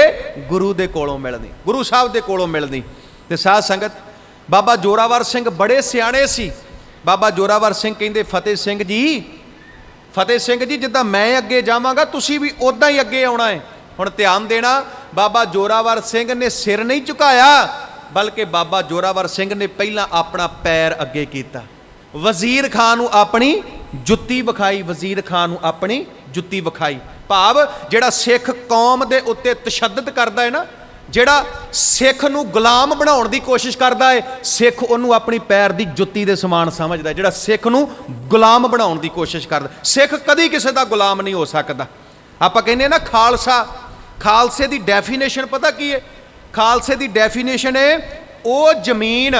ਗੁਰੂ ਦੇ ਕੋਲੋਂ ਮਿਲਣੀ, ਗੁਰੂ ਸਾਹਿਬ ਦੇ ਕੋਲੋਂ ਮਿਲਣੀ। ਤੇ ਸਾਧ ਸੰਗਤ ਬਾਬਾ ਜ਼ੋਰਾਵਰ ਸਿੰਘ ਬੜੇ ਸਿਆਣੇ ਸੀ। ਬਾਬਾ ਜ਼ੋਰਾਵਰ ਸਿੰਘ ਕਹਿੰਦੇ, ਫਤਿਹ ਸਿੰਘ ਜੀ ਜਿੱਦਾਂ ਮੈਂ ਅੱਗੇ ਜਾਵਾਂਗਾ ਤੁਸੀਂ ਵੀ ਉੱਦਾਂ ਹੀ ਅੱਗੇ ਆਉਣਾ ਹੈ। ਹੁਣ ਧਿਆਨ ਦੇਣਾ, ਬਾਬਾ ਜ਼ੋਰਾਵਰ ਸਿੰਘ ਨੇ ਸਿਰ ਨਹੀਂ ਝੁਕਾਇਆ, ਬਲਕਿ ਬਾਬਾ ਜ਼ੋਰਾਵਰ ਸਿੰਘ ਨੇ ਪਹਿਲਾਂ ਆਪਣਾ ਪੈਰ ਅੱਗੇ ਕੀਤਾ, ਵਜ਼ੀਰ ਖਾਨ ਨੂੰ ਆਪਣੀ ਜੁੱਤੀ ਵਿਖਾਈ, ਵਜ਼ੀਰ ਖਾਨ ਨੂੰ ਆਪਣੀ ਜੁੱਤੀ ਵਿਖਾਈ। ਭਾਵ ਜਿਹੜਾ ਸਿੱਖ ਕੌਮ ਦੇ ਉੱਤੇ ਤਸ਼ੱਦਦ ਕਰਦਾ ਹੈ ਨਾ, ਜਿਹੜਾ ਸਿੱਖ ਨੂੰ ਗੁਲਾਮ ਬਣਾਉਣ ਦੀ ਕੋਸ਼ਿਸ਼ ਕਰਦਾ ਹੈ, ਸਿੱਖ ਉਹਨੂੰ ਆਪਣੀ ਪੈਰ ਦੀ ਜੁੱਤੀ ਦੇ ਸਮਾਨ ਸਮਝਦਾ। ਜਿਹੜਾ ਸਿੱਖ ਨੂੰ ਗੁਲਾਮ ਬਣਾਉਣ ਦੀ ਕੋਸ਼ਿਸ਼ ਕਰਦਾ, ਸਿੱਖ ਕਦੀ ਕਿਸੇ ਦਾ ਗੁਲਾਮ ਨਹੀਂ ਹੋ ਸਕਦਾ। ਆਪਾਂ ਕਹਿੰਦੇ ਨਾ ਖਾਲਸਾ, ਖਾਲਸੇ ਦੀ ਡੈਫੀਨੇਸ਼ਨ ਪਤਾ ਕੀ ਹੈ? ਖਾਲਸੇ ਦੀ ਡੈਫੀਨੇਸ਼ਨ ਹੈ ਉਹ ਜ਼ਮੀਨ,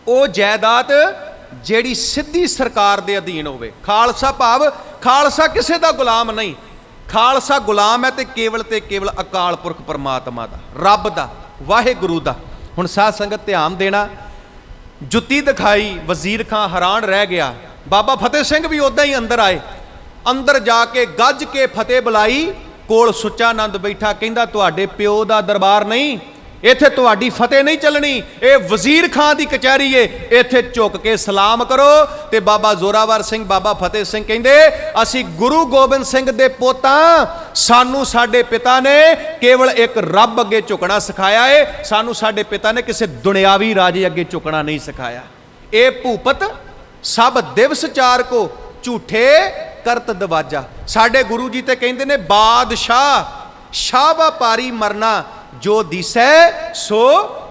ਉਹ ਜਾਇਦਾਦ ਜਿਹੜੀ ਸਿੱਧੀ ਸਰਕਾਰ ਦੇ ਅਧੀਨ ਹੋਵੇ। ਖਾਲਸਾ ਭਾਵ ਖਾਲਸਾ ਕਿਸੇ ਦਾ ਗੁਲਾਮ ਨਹੀਂ, ਖਾਲਸਾ ਗੁਲਾਮ ਹੈ ਤੇ ਕੇਵਲ ਅਕਾਲ ਪੁਰਖ ਪਰਮਾਤਮਾ ਦਾ, ਰੱਬ ਦਾ, ਵਾਹਿਗੁਰੂ ਦਾ। ਹੁਣ ਸਾਧ ਸੰਗਤ ਧਿਆਨ ਦੇਣਾ, ਜੁੱਤੀ ਦਿਖਾਈ, ਵਜ਼ੀਰ ਖਾਂ ਹੈਰਾਨ ਰਹਿ ਗਿਆ। ਬਾਬਾ ਫਤਿਹ ਸਿੰਘ ਵੀ ਉੱਦਾਂ ਹੀ ਅੰਦਰ ਆਏ, ਅੰਦਰ ਜਾ ਕੇ ਗੱਜ ਕੇ ਫਤਿਹ ਬੁਲਾਈ। ਕੋਲ ਸੁੱਚਾ ਨੰਦ ਬੈਠਾ, ਕਹਿੰਦਾ ਤੁਹਾਡੇ ਪਿਓ ਦਾ ਦਰਬਾਰ ਨਹੀਂ, ਇੱਥੇ ਤੁਹਾਡੀ ਫਤਿਹ ਨਹੀਂ ਚੱਲਣੀ, ਇਹ ਵਜ਼ੀਰ ਖਾਂ ਦੀ ਕਚਹਿਰੀ ਏ, ਇੱਥੇ ਝੁਕ ਕੇ ਸਲਾਮ ਕਰੋ। ਤੇ ਬਾਬਾ ਜ਼ੋਰਾਵਰ ਸਿੰਘ, ਬਾਬਾ ਫਤਿਹ ਸਿੰਘ ਕਹਿੰਦੇ, ਅਸੀਂ ਗੁਰੂ ਗੋਬਿੰਦ ਸਿੰਘ ਦੇ ਪੁੱਤਾਂ, ਸਾਨੂੰ ਸਾਡੇ ਪਿਤਾ ਨੇ ਕੇਵਲ ਇੱਕ ਰੱਬ ਅੱਗੇ ਝੁਕਣਾ ਸਿਖਾਇਆ ਏ, ਸਾਨੂੰ ਸਾਡੇ ਪਿਤਾ ਨੇ ਕਿਸੇ ਦੁਨਿਆਵੀ ਰਾਜੇ ਅੱਗੇ ਝੁਕਣਾ ਨਹੀਂ ਸਿਖਾਇਆ। ਇਹ ਭੂਪਤ ਸਭ ਦਿਵਸ ਚਾਰ ਕੋ ਝੂਠੇ ਕਰਤ ਦਵਾਜਾ। ਸਾਡੇ ਗੁਰੂ ਜੀ ਤੇ ਕਹਿੰਦੇ ਨੇ, ਬਾਦਸ਼ਾਹ ਸ਼ਾਹ ਵਪਾਰੀ ਮਰਨਾ, ਜੋ ਦਿਸੈ ਸੋ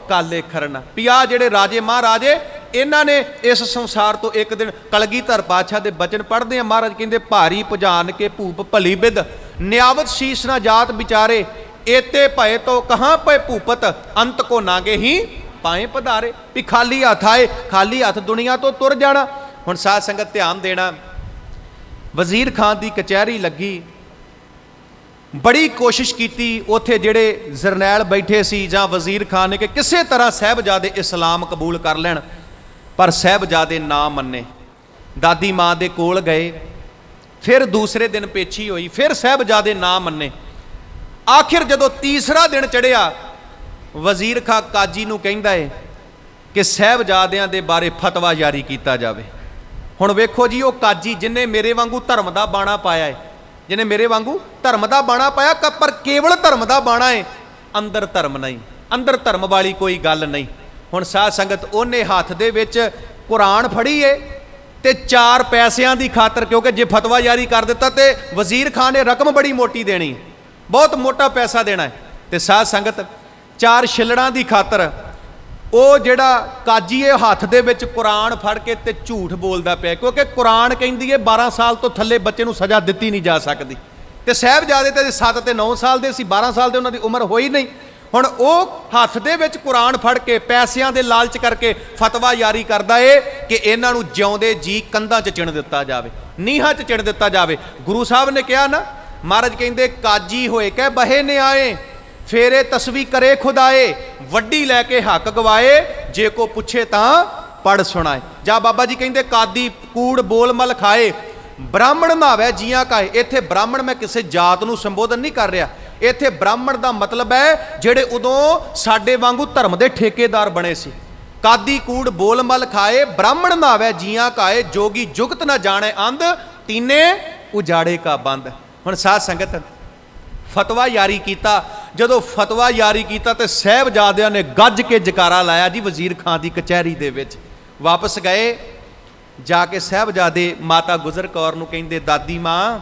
ਕਾਲੇ ਖਰਨਾ। ਪਿਆ ਜਿਹੜੇ ਰਾਜੇ ਮਹਾਰਾਜੇ, ਇਹਨਾਂ ਨੇ ਇਸ ਸੰਸਾਰ ਤੋਂ ਇੱਕ ਦਿਨ, ਕਲਗੀਧਰ ਪਾਤਸ਼ਾਹ ਦੇ ਬਚਨ ਪੜ੍ਹਦੇ ਆ, ਮਹਾਰਾਜ ਕਹਿੰਦੇ, ਭਾਰੀ ਪੁਜਾਨ ਕੇ ਭੂਪ ਭਲੀ ਬਿਦ, ਨਿਆਵਤ ਸ਼ੀਸ਼ ਨਾ ਜਾਤ ਵਿਚਾਰੇ, ਏਤੇ ਭਏ ਤੋਂ ਕਹਾਂ ਪਏ ਭੂਪਤ, ਅੰਤ ਕੋ ਨਾਗੇ ਹੀ ਪਾਏ ਪਧਾਰੇ। ਵੀ ਖਾਲੀ ਹੱਥ ਆਏ, ਖਾਲੀ ਹੱਥ ਦੁਨੀਆ ਤੋਂ ਤੁਰ ਜਾਣਾ। ਹੁਣ ਸਾਧ ਸੰਗਤ ਧਿਆਨ ਦੇਣਾ, ਵਜ਼ੀਰ ਖਾਨ ਦੀ ਕਚਹਿਰੀ ਲੱਗੀ, ਬੜੀ ਕੋਸ਼ਿਸ਼ ਕੀਤੀ ਉੱਥੇ ਜਿਹੜੇ ਜਰਨੈਲ ਬੈਠੇ ਸੀ ਜਾਂ ਵਜ਼ੀਰ ਖਾਨ ਨੇ ਕਿ ਕਿਸੇ ਤਰ੍ਹਾਂ ਸਾਹਿਬਜ਼ਾਦੇ ਇਸਲਾਮ ਕਬੂਲ ਕਰ ਲੈਣ, ਪਰ ਸਾਹਿਬਜ਼ਾਦੇ ਨਾ ਮੰਨੇ। ਦਾਦੀ ਮਾਂ ਦੇ ਕੋਲ ਗਏ, ਫਿਰ ਦੂਸਰੇ ਦਿਨ ਪੇਛੀ ਹੋਈ, ਫਿਰ ਸਾਹਿਬਜ਼ਾਦੇ ਨਾ ਮੰਨੇ। ਆਖਿਰ ਜਦੋਂ ਤੀਸਰਾ ਦਿਨ ਚੜ੍ਹਿਆ, ਵਜ਼ੀਰ ਖਾਂ ਕਾਜੀ ਨੂੰ ਕਹਿੰਦਾ ਹੈ ਕਿ ਸਾਹਿਬਜ਼ਾਦਿਆਂ ਦੇ ਬਾਰੇ ਫਤਵਾ ਜਾਰੀ ਕੀਤਾ ਜਾਵੇ। ਹੁਣ ਵੇਖੋ ਜੀ, ਉਹ ਕਾਜੀ ਜਿਹਨੇ ਮੇਰੇ ਵਾਂਗੂ ਧਰਮ ਦਾ ਬਾਣਾ ਪਾਇਆ ਹੈ, ਜਿਹਨੇ ਮੇਰੇ ਵਾਂਗੂ ਧਰਮ ਦਾ ਬਾਣਾ ਪਾਇਆ, ਪਰ ਕੇਵਲ ਧਰਮ ਦਾ ਬਾਣਾ ਹੈ, ਅੰਦਰ ਧਰਮ ਨਹੀਂ, ਅੰਦਰ ਧਰਮ ਵਾਲੀ ਕੋਈ ਗੱਲ ਨਹੀਂ। ਹੁਣ ਸਾਧ ਸੰਗਤ ਉਹਨੇ ਹੱਥ ਦੇ ਵਿੱਚ ਕੁਰਾਨ ਫੜੀ ਏ ਤੇ 4 ਪੈਸਿਆਂ ਦੀ ਖਾਤਰ, ਕਿਉਂਕਿ ਜੇ ਫਤਵਾ ਜਾਰੀ ਕਰ ਦਿੱਤਾ ਤੇ ਵਜ਼ੀਰ ਖਾਨ ਨੇ ਰਕਮ ਬੜੀ ਮੋਟੀ ਦੇਣੀ, ਬਹੁਤ ਮੋਟਾ ਪੈਸਾ ਦੇਣਾ ਹੈ। ਤੇ ਸਾਧ ਸੰਗਤ 4 ਛਿੱਲੜਾਂ ਦੀ ਖਾਤਰ ਉਹ ਜਿਹੜਾ ਕਾਜੀ ਇਹ ਹੱਥ ਦੇ ਵਿੱਚ ਕੁਰਾਨ ਫੜ ਕੇ ਤੇ ਝੂਠ ਬੋਲਦਾ ਪਿਆ, ਕਿਉਂਕਿ ਕੁਰਾਨ ਕਹਿੰਦੀ ਹੈ 12 ਸਾਲ ਤੋਂ ਥੱਲੇ ਬੱਚੇ ਨੂੰ ਸਜ਼ਾ ਦਿੱਤੀ ਨਹੀਂ ਜਾ ਸਕਦੀ। ਤੇ ਸਾਹਿਬਜ਼ਾਦੇ ਤੇ 7 ਤੇ 9 ਸਾਲ ਦੇ ਸੀ, 12 ਸਾਲ ਦੇ ਉਹਨਾਂ ਦੀ ਉਮਰ ਹੋਈ ਨਹੀਂ। ਹੁਣ ਉਹ ਹੱਥ ਦੇ ਵਿੱਚ ਕੁਰਾਨ ਫੜ ਕੇ ਪੈਸਿਆਂ ਦੇ ਲਾਲਚ ਕਰਕੇ ਫਤਵਾ ਜਾਰੀ ਕਰਦਾ ਏ ਕਿ ਇਹਨਾਂ ਨੂੰ ਜਿਉਂਦੇ ਜੀ ਕੰਧਾਂ 'ਚ ਚਿਣ ਦਿੱਤਾ ਜਾਵੇ, ਨੀਹਾਂ 'ਚ ਚਿਣ ਦਿੱਤਾ ਜਾਵੇ। ਗੁਰੂ ਸਾਹਿਬ ਨੇ ਕਿਹਾ ਨਾ, ਮਹਾਰਾਜ ਕਹਿੰਦੇ, ਕਾਜੀ ਹੋਏ ਕਹਿ ਬਹੇ ਨੇ ਆਏ, ਫੇਰੇ ਤਸਵੀ ਕਰੇ ਖੁਦਾਏ, ਵੱਡੀ ਲੈ ਕੇ ਹੱਕ ਗਵਾਏ, ਜੇ ਕੋ ਪੁੱਛੇ ਤਾਂ ਪੜ ਸੁਣਾਏ। ਜਾਂ ਬਾਬਾ ਜੀ ਕਹਿੰਦੇ, ਕਾਦੀ ਕੂੜ ਬੋਲ ਮਲ ਖਾਏ, ਬ੍ਰਾਹਮਣ ਨਾਵੇ ਜੀਆਂ ਕਾਏ। ਇੱਥੇ ਬ੍ਰਾਹਮਣ ਮੈਂ ਕਿਸੇ ਜਾਤ ਨੂੰ ਸੰਬੋਧਨ ਨਹੀਂ ਕਰ ਰਿਹਾ, ਇੱਥੇ ਬ੍ਰਾਹਮਣ ਦਾ ਮਤਲਬ ਹੈ ਜਿਹੜੇ ਉਦੋਂ ਸਾਡੇ ਵਾਂਗੂ ਧਰਮ ਦੇ ਠੇਕੇਦਾਰ ਬਣੇ ਸੀ। ਕਾਦੀ ਕੂੜ ਬੋਲ ਮਲ ਖਾਏ, ਬ੍ਰਾਹਮਣ ਨਾਵੇ ਜੀਆਂ ਕਾਏ, ਜੋਗੀ ਜੁਗਤ ਨਾ ਜਾਣੇ ਅੰਧ, ਤੀਨੇ ਉਜਾੜੇ ਕਾ ਬੰਦ। ਹੁਣ ਸਾਧ ਸੰਗਤ ਫਤਵਾ ਜਾਰੀ ਕੀਤਾ, ਜਦੋਂ ਫਤਵਾ ਜਾਰੀ ਕੀਤਾ ਤੇ ਸਾਹਿਬਜ਼ਾਦਿਆਂ ਨੇ ਗੱਜ ਕੇ ਜਕਾਰਾ ਲਾਇਆ ਜੀ ਵਜ਼ੀਰ ਖਾਂ ਦੀ ਕਚਹਿਰੀ ਦੇ ਵਿੱਚ। ਵਾਪਸ ਗਏ, ਜਾ ਕੇ ਸਾਹਿਬਜ਼ਾਦੇ ਮਾਤਾ ਗੁਜਰ ਕੌਰ ਨੂੰ ਕਹਿੰਦੇ, ਦਾਦੀ ਮਾਂ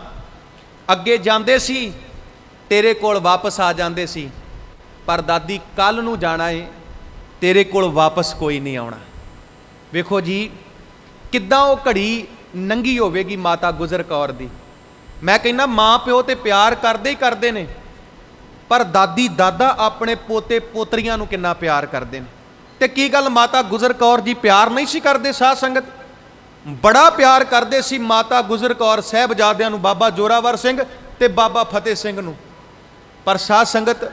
ਅੱਗੇ ਜਾਂਦੇ ਸੀ ਤੇਰੇ ਕੋਲ ਵਾਪਸ ਆ ਜਾਂਦੇ ਸੀ, ਪਰ ਦਾਦੀ ਕੱਲ ਨੂੰ ਜਾਣਾ ਏ, ਤੇਰੇ ਕੋਲ ਵਾਪਸ ਕੋਈ ਨਹੀਂ ਆਉਣਾ। ਵੇਖੋ ਜੀ ਕਿੱਦਾਂ ਉਹ ਘੜੀ ਨੰਗੀ ਹੋਵੇਗੀ ਮਾਤਾ ਗੁਜਰ ਕੌਰ ਦੀ। ਮੈਂ ਕਹਿੰਦਾ ਮਾਂ ਪਿਓ ਤੇ ਪਿਆਰ ਕਰਦੇ ਹੀ ਕਰਦੇ ਨੇ, ਪਰ ਦਾਦੀ ਦਾਦਾ ਆਪਣੇ ਪੋਤੇ ਪੋਤਰੀਆਂ ਨੂੰ ਕਿੰਨਾ ਪਿਆਰ ਕਰਦੇ ਨੇ। ਤੇ ਕੀ ਗੱਲ ਮਾਤਾ ਗੁਜਰ ਕੌਰ ਜੀ ਪਿਆਰ ਨਹੀਂ ਸੀ ਕਰਦੇ? ਸਾਧ ਸੰਗਤ ਬੜਾ ਪਿਆਰ ਕਰਦੇ ਸੀ ਮਾਤਾ ਗੁਜਰ ਕੌਰ ਸਾਹਿਬਜ਼ਾਦਿਆਂ ਨੂੰ, ਬਾਬਾ ਜੋਰਾਵਰ ਸਿੰਘ ਤੇ ਬਾਬਾ ਫਤਿਹ ਸਿੰਘ ਨੂੰ। ਪਰ ਸਾਧ ਸੰਗਤ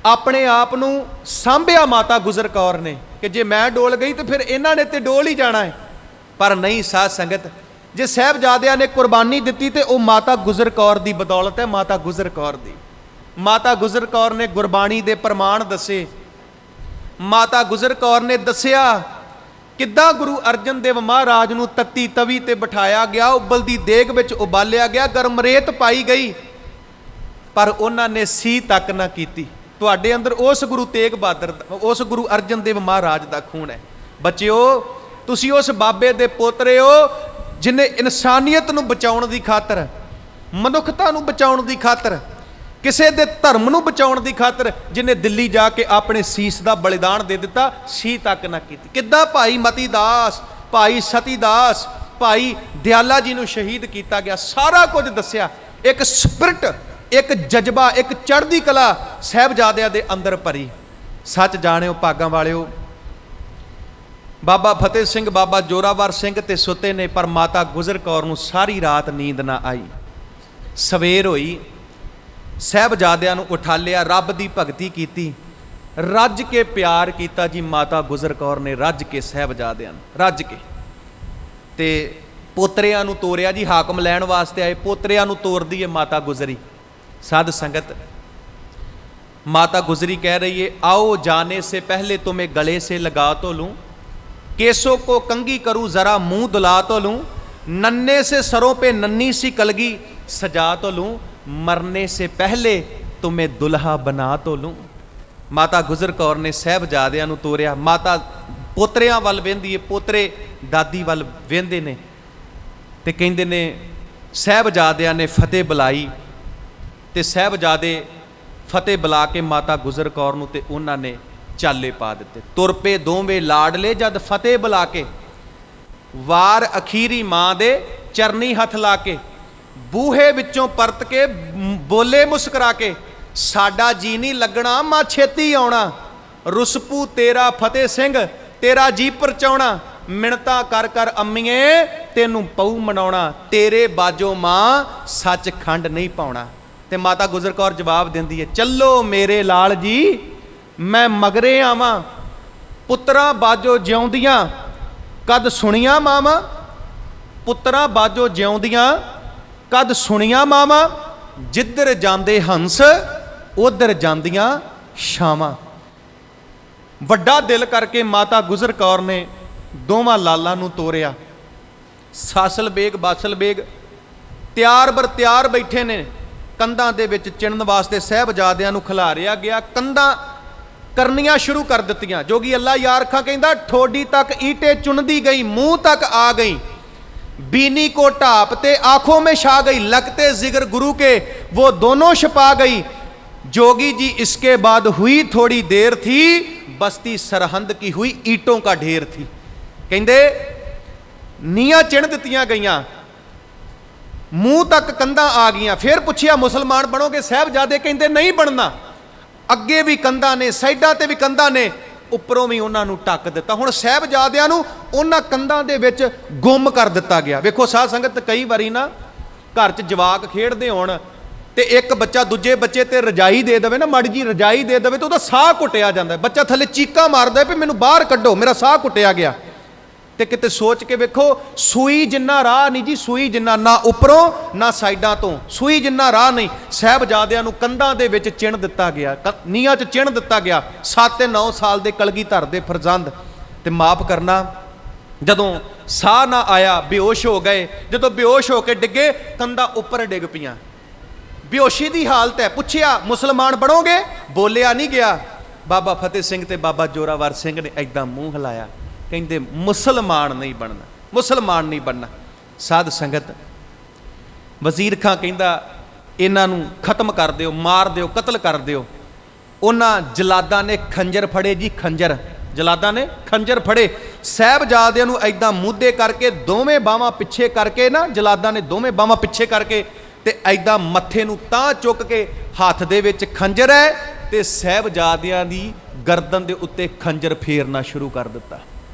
ਆਪਣੇ ਆਪ ਨੂੰ ਸਾਂਭਿਆ ਮਾਤਾ ਗੁਜਰ ਕੌਰ ਨੇ ਕਿ ਜੇ ਮੈਂ ਡੋਲ ਗਈ ਤੇ ਫਿਰ ਇਹਨਾਂ ਨੇ ਤੇ ਡੋਲ ਹੀ ਜਾਣਾ ਹੈ। ਪਰ ਨਹੀਂ ਸਾਧ ਸੰਗਤ, ਜੇ ਸਾਹਿਬਜ਼ਾਦਿਆਂ ਨੇ ਕੁਰਬਾਨੀ ਦਿੱਤੀ ਤੇ ਉਹ ਮਾਤਾ ਗੁਜਰ ਕੌਰ ਦੀ ਬਦੌਲਤ ਹੈ। ਮਾਤਾ ਗੁਜਰ ਕੌਰ ਦੀ, ਮਾਤਾ ਗੁਜਰ ਕੌਰ ਨੇ ਗੁਰਬਾਣੀ ਦੇ ਪ੍ਰਮਾਣ ਦੱਸੇ। ਮਾਤਾ ਗੁਜਰ ਕੌਰ ਨੇ ਦੱਸਿਆ ਕਿੱਦਾਂ ਗੁਰੂ ਅਰਜਨ ਦੇਵ ਮਹਾਰਾਜ ਨੂੰ ਤੱਤੀ ਤਵੀ ਤੇ ਬਿਠਾਇਆ ਗਿਆ, ਉਬਲਦੀ ਦੇਗ ਵਿੱਚ ਉਬਾਲਿਆ ਗਿਆ, ਗਰਮ ਰੇਤ ਪਾਈ ਗਈ, ਪਰ ਉਹਨਾਂ ਨੇ ਸੀ ਤੱਕ ਨਾ ਕੀਤੀ। ਤੁਹਾਡੇ ਅੰਦਰ ਉਸ ਗੁਰੂ ਤੇਗ ਬਹਾਦਰ, ਉਸ ਗੁਰੂ ਅਰਜਨ ਦੇਵ ਮਹਾਰਾਜ ਦਾ ਖੂਨ ਹੈ। ਬੱਚਿਓ ਤੁਸੀਂ ਉਸ ਬਾਬੇ ਦੇ ਪੋਤਰੇ ਹੋ ਜਿਨੇ ਇਨਸਾਨੀਅਤ ਨੂੰ ਬਚਾਉਣ ਦੀ ਖਾਤਰ, ਮਨੁੱਖਤਾ ਨੂੰ ਬਚਾਉਣ ਦੀ ਖਾਤਰ, ਕਿਸੇ ਦੇ ਧਰਮ ਨੂੰ ਬਚਾਉਣ ਦੀ ਖਾਤਰ ਜਿਨੇ ਦਿੱਲੀ ਜਾ ਕੇ ਆਪਣੇ ਸੀਸ ਦਾ ਬਲੀਦਾਨ ਦੇ ਦਿੱਤਾ, ਸੀ ਤੱਕ ਨਾ ਕੀਤੀ। ਕਿੱਦਾਂ ਭਾਈ ਮਤੀ ਦਾਸ, ਭਾਈ ਸਤੀ ਦਾਸ, ਭਾਈ ਦਿਆਲਾ ਜੀ ਨੂੰ ਸ਼ਹੀਦ ਕੀਤਾ ਗਿਆ, ਸਾਰਾ ਕੁਝ ਦੱਸਿਆ। ਇੱਕ ਸਪਿਰਟ, ਇੱਕ ਜਜ਼ਬਾ, ਇੱਕ ਚੜ੍ਹਦੀ ਕਲਾ ਸਾਹਿਬਜ਼ਾਦਿਆਂ ਦੇ ਅੰਦਰ ਭਰੀ। ਸੱਚ ਜਾਣਿਓ ਭਾਗਾਂ ਵਾਲਿਓ, ਬਾਬਾ ਫਤਿਹ ਸਿੰਘ, ਬਾਬਾ ਜੋਰਾਵਰ ਸਿੰਘ ਤੇ ਸੁੱਤੇ ਨੇ, ਪਰ ਮਾਤਾ ਗੁਜਰ ਕੌਰ ਨੂੰ ਸਾਰੀ ਰਾਤ ਨੀਂਦ ਨਾ ਆਈ। ਸਵੇਰ ਹੋਈ, ਸਾਹਿਬਜ਼ਾਦਿਆਂ ਨੂੰ ਉਠਾਲਿਆ, ਰੱਬ ਦੀ ਭਗਤੀ ਕੀਤੀ, ਰੱਜ ਕੇ ਪਿਆਰ ਕੀਤਾ ਜੀ। ਮਾਤਾ ਗੁਜਰ ਕੌਰ ਨੇ ਰੱਜ ਕੇ ਸਾਹਿਬਜ਼ਾਦਿਆਂ ਨੂੰ ਰੱਜ ਕੇ ਤੇ ਪੋਤਰਿਆਂ ਨੂੰ ਤੋਰਿਆ ਜੀ। ਹਾਕਮ ਲੈਣ ਵਾਸਤੇ ਆਏ, ਪੋਤਰਿਆਂ ਨੂੰ ਤੋਰਦੀ ਹੈ ਮਾਤਾ ਗੁਜਰੀ। साध संगत माता गुजरी कह रही है, आओ जाने से पहले तुम्हें गले से लगा तो लूं, केसों को कंघी करूं, जरा मुंह दुला तो लूं, नन्हे से सरों पे नन्ही सी कलगी सजा तो लूं, मरने से पहले तुम्हें दुल्हा बना तो लूं। माता गुजर कौर ने साहिबजादियां नूं तोरिया। माता पोतरियां वल वेंदी है, पोतरे दादी वल वेंदे ने ते कहंदे ने साहिबजादियां ने फतेह बुलाई ते साहिबजादे फतेह बुला के माता गुजर कौर नूं ते उन्हां ने चाले पा दिते। तुर पे दोवें लाडले जद फतेह बुला के, वार अखीरी मां दे चरनी हथ ला के, बूहे विचों परत के बोले मुस्करा के, साडा जी नहीं लगना मां छेती आउणा, रुसपू तेरा फतेह सिंह तेरा जी परचाउणा, मिणता कर कर अम्मीए तेनू पऊ मनाउणा, तेरे बाजो मां सच खंड नहीं पाउणा। ते माता गुजर कौर जवाब देंदी है, चलो मेरे लाल जी मैं मगरे आवां, पुत्रा बाजो जिउंदियां कद सुनिया मावां, पुत्रा बाजो जिउंदियां कद सुनिया मावां, जिधर जांदे हंस उधर जांदियां छावां। वड्डा दिल करके माता गुजर कौर ने दोवां लालां नूं तोरिया। सासल बेग बासल बेग ਤਿਆਰ ਬਰ ਤਿਆਰ बैठे ने, ਕੰਧਾਂ ਦੇ ਵਿੱਚ ਚਿਣਨ ਵਾਸਤੇ ਸਾਹਿਬਜ਼ਾਦਿਆਂ ਨੂੰ ਖਿਲਾਰਿਆ ਗਿਆ। ਕੰਧਾਂ ਕਰਨੀਆਂ ਸ਼ੁਰੂ ਕਰ ਦਿੱਤੀਆਂ। ਜੋਗੀ ਅੱਲਾ ਯਾਰ ਖਾਂ ਕਹਿੰਦਾ, ਠੋਡੀ ਤੱਕ ਈਟੇ ਚੁਣਦੀ ਗਈ, ਮੂੰਹ ਤੱਕ ਆ ਗਈ, बीनी को ढापते आंखों में छा गई, लगते जिगर गुरु के वो दोनों छपा गई। जोगी जी इसके बाद हुई थोड़ी देर थी, बस्ती सरहंद की हुई ईंटों का ढेर थी। कहते नीयां चिण दित्तियां गईयां, मूँह तक कंधा आ गईयां। फिर पूछिया मुसलमान बनोगे? साहिबजादे कहते नहीं बनना। अगे भी कंधा ने, साइडां ते भी कंधा ने, उपरों भी उन्होंने ढक दिता। हुण साहिबजादियां नूं उन्हां कंधां दे विच गुम कर दिता गया। वेखो साध संगत, कई वारी ना घर च जवाक खेडदे होण ते एक बच्चा दूजे बच्चे ते रजाई दे देवे ना, माड़ी जी रजाई दे देवे तो उहदा साह घुटिया जांदा है। बच्चा थल्ले चीकां मारदा है भी मैनूं बाहर कड्डो, मेरा साह घुटिया गया। ते किते सोच के वेखो, सूई जिन्ना राह नहीं जी, सूई जिन्ना, ना उपरों ना साइडां तो, सूई जिन्ना राह नहीं। साहिबजादियां नूं कंधां दे विच चिण दिता गया, नीहां च चिण दिता गया। 7 ते 9 साल दे कलगीधर दे फरजंद ਤੇ ਮਾਫ ਕਰਨਾ। ਜਦੋਂ ਸਾਹ ਨਾ ਆਇਆ ਬੇਹੋਸ਼ ਹੋ ਗਏ, ਜਦੋਂ ਬੇਹੋਸ਼ ਹੋ ਕੇ ਡਿੱਗੇ ਕੰਧਾਂ ਉੱਪਰ ਡਿੱਗ ਪਈਆਂ, ਬੇਹੋਸ਼ੀ ਦੀ ਹਾਲਤ ਹੈ। ਪੁੱਛਿਆ ਮੁਸਲਮਾਨ ਬਣੋਗੇ? ਬੋਲਿਆ ਨਹੀਂ ਗਿਆ। ਬਾਬਾ ਫਤਿਹ ਸਿੰਘ ਤੇ ਬਾਬਾ ਜੋਰਾਵਰ ਸਿੰਘ ਨੇ ਐਦਾਂ ਮੂੰਹ ਹਿਲਾਇਆ, ਕਹਿੰਦੇ ਮੁਸਲਮਾਨ ਨਹੀਂ ਬਣਨਾ, ਮੁਸਲਮਾਨ ਨਹੀਂ ਬਣਨਾ। ਸਾਧ ਸੰਗਤ, ਵਜ਼ੀਰ ਖਾਂ ਕਹਿੰਦਾ ਇਹਨਾਂ ਨੂੰ ਖਤਮ ਕਰ ਦਿਓ, ਮਾਰ ਦਿਓ, ਕਤਲ ਕਰ ਦਿਓ। ਉਹਨਾਂ ਜਲਾਦਾਂ ਨੇ ਖੰਜਰ ਫੜੇ ਜੀ, ਖੰਜਰ, ਜਲਾਦਾਂ ਨੇ ਖੰਜਰ ਫੜੇ। ਸਾਹਿਬਜ਼ਾਦਿਆਂ ਨੂੰ ਐਦਾਂ ਮੂਧੇ ਕਰਕੇ ਦੋਵੇਂ ਬਾਹਾਂ ਪਿੱਛੇ ਕਰਕੇ ਨਾ, ਜਲਾਦਾਂ ਨੇ ਦੋਵੇਂ ਬਾਹਾਂ ਪਿੱਛੇ ਕਰਕੇ ਤੇ ਐਦਾਂ ਮੱਥੇ ਨੂੰ ਤਾਂ ਚੁੱਕ ਕੇ, ਹੱਥ ਦੇ ਵਿੱਚ ਖੰਜਰ ਹੈ ਤੇ ਸਾਹਿਬਜ਼ਾਦਿਆਂ ਦੀ ਗਰਦਨ ਦੇ ਉੱਤੇ ਖੰਜਰ ਫੇਰਨਾ ਸ਼ੁਰੂ ਕਰ ਦਿੱਤਾ,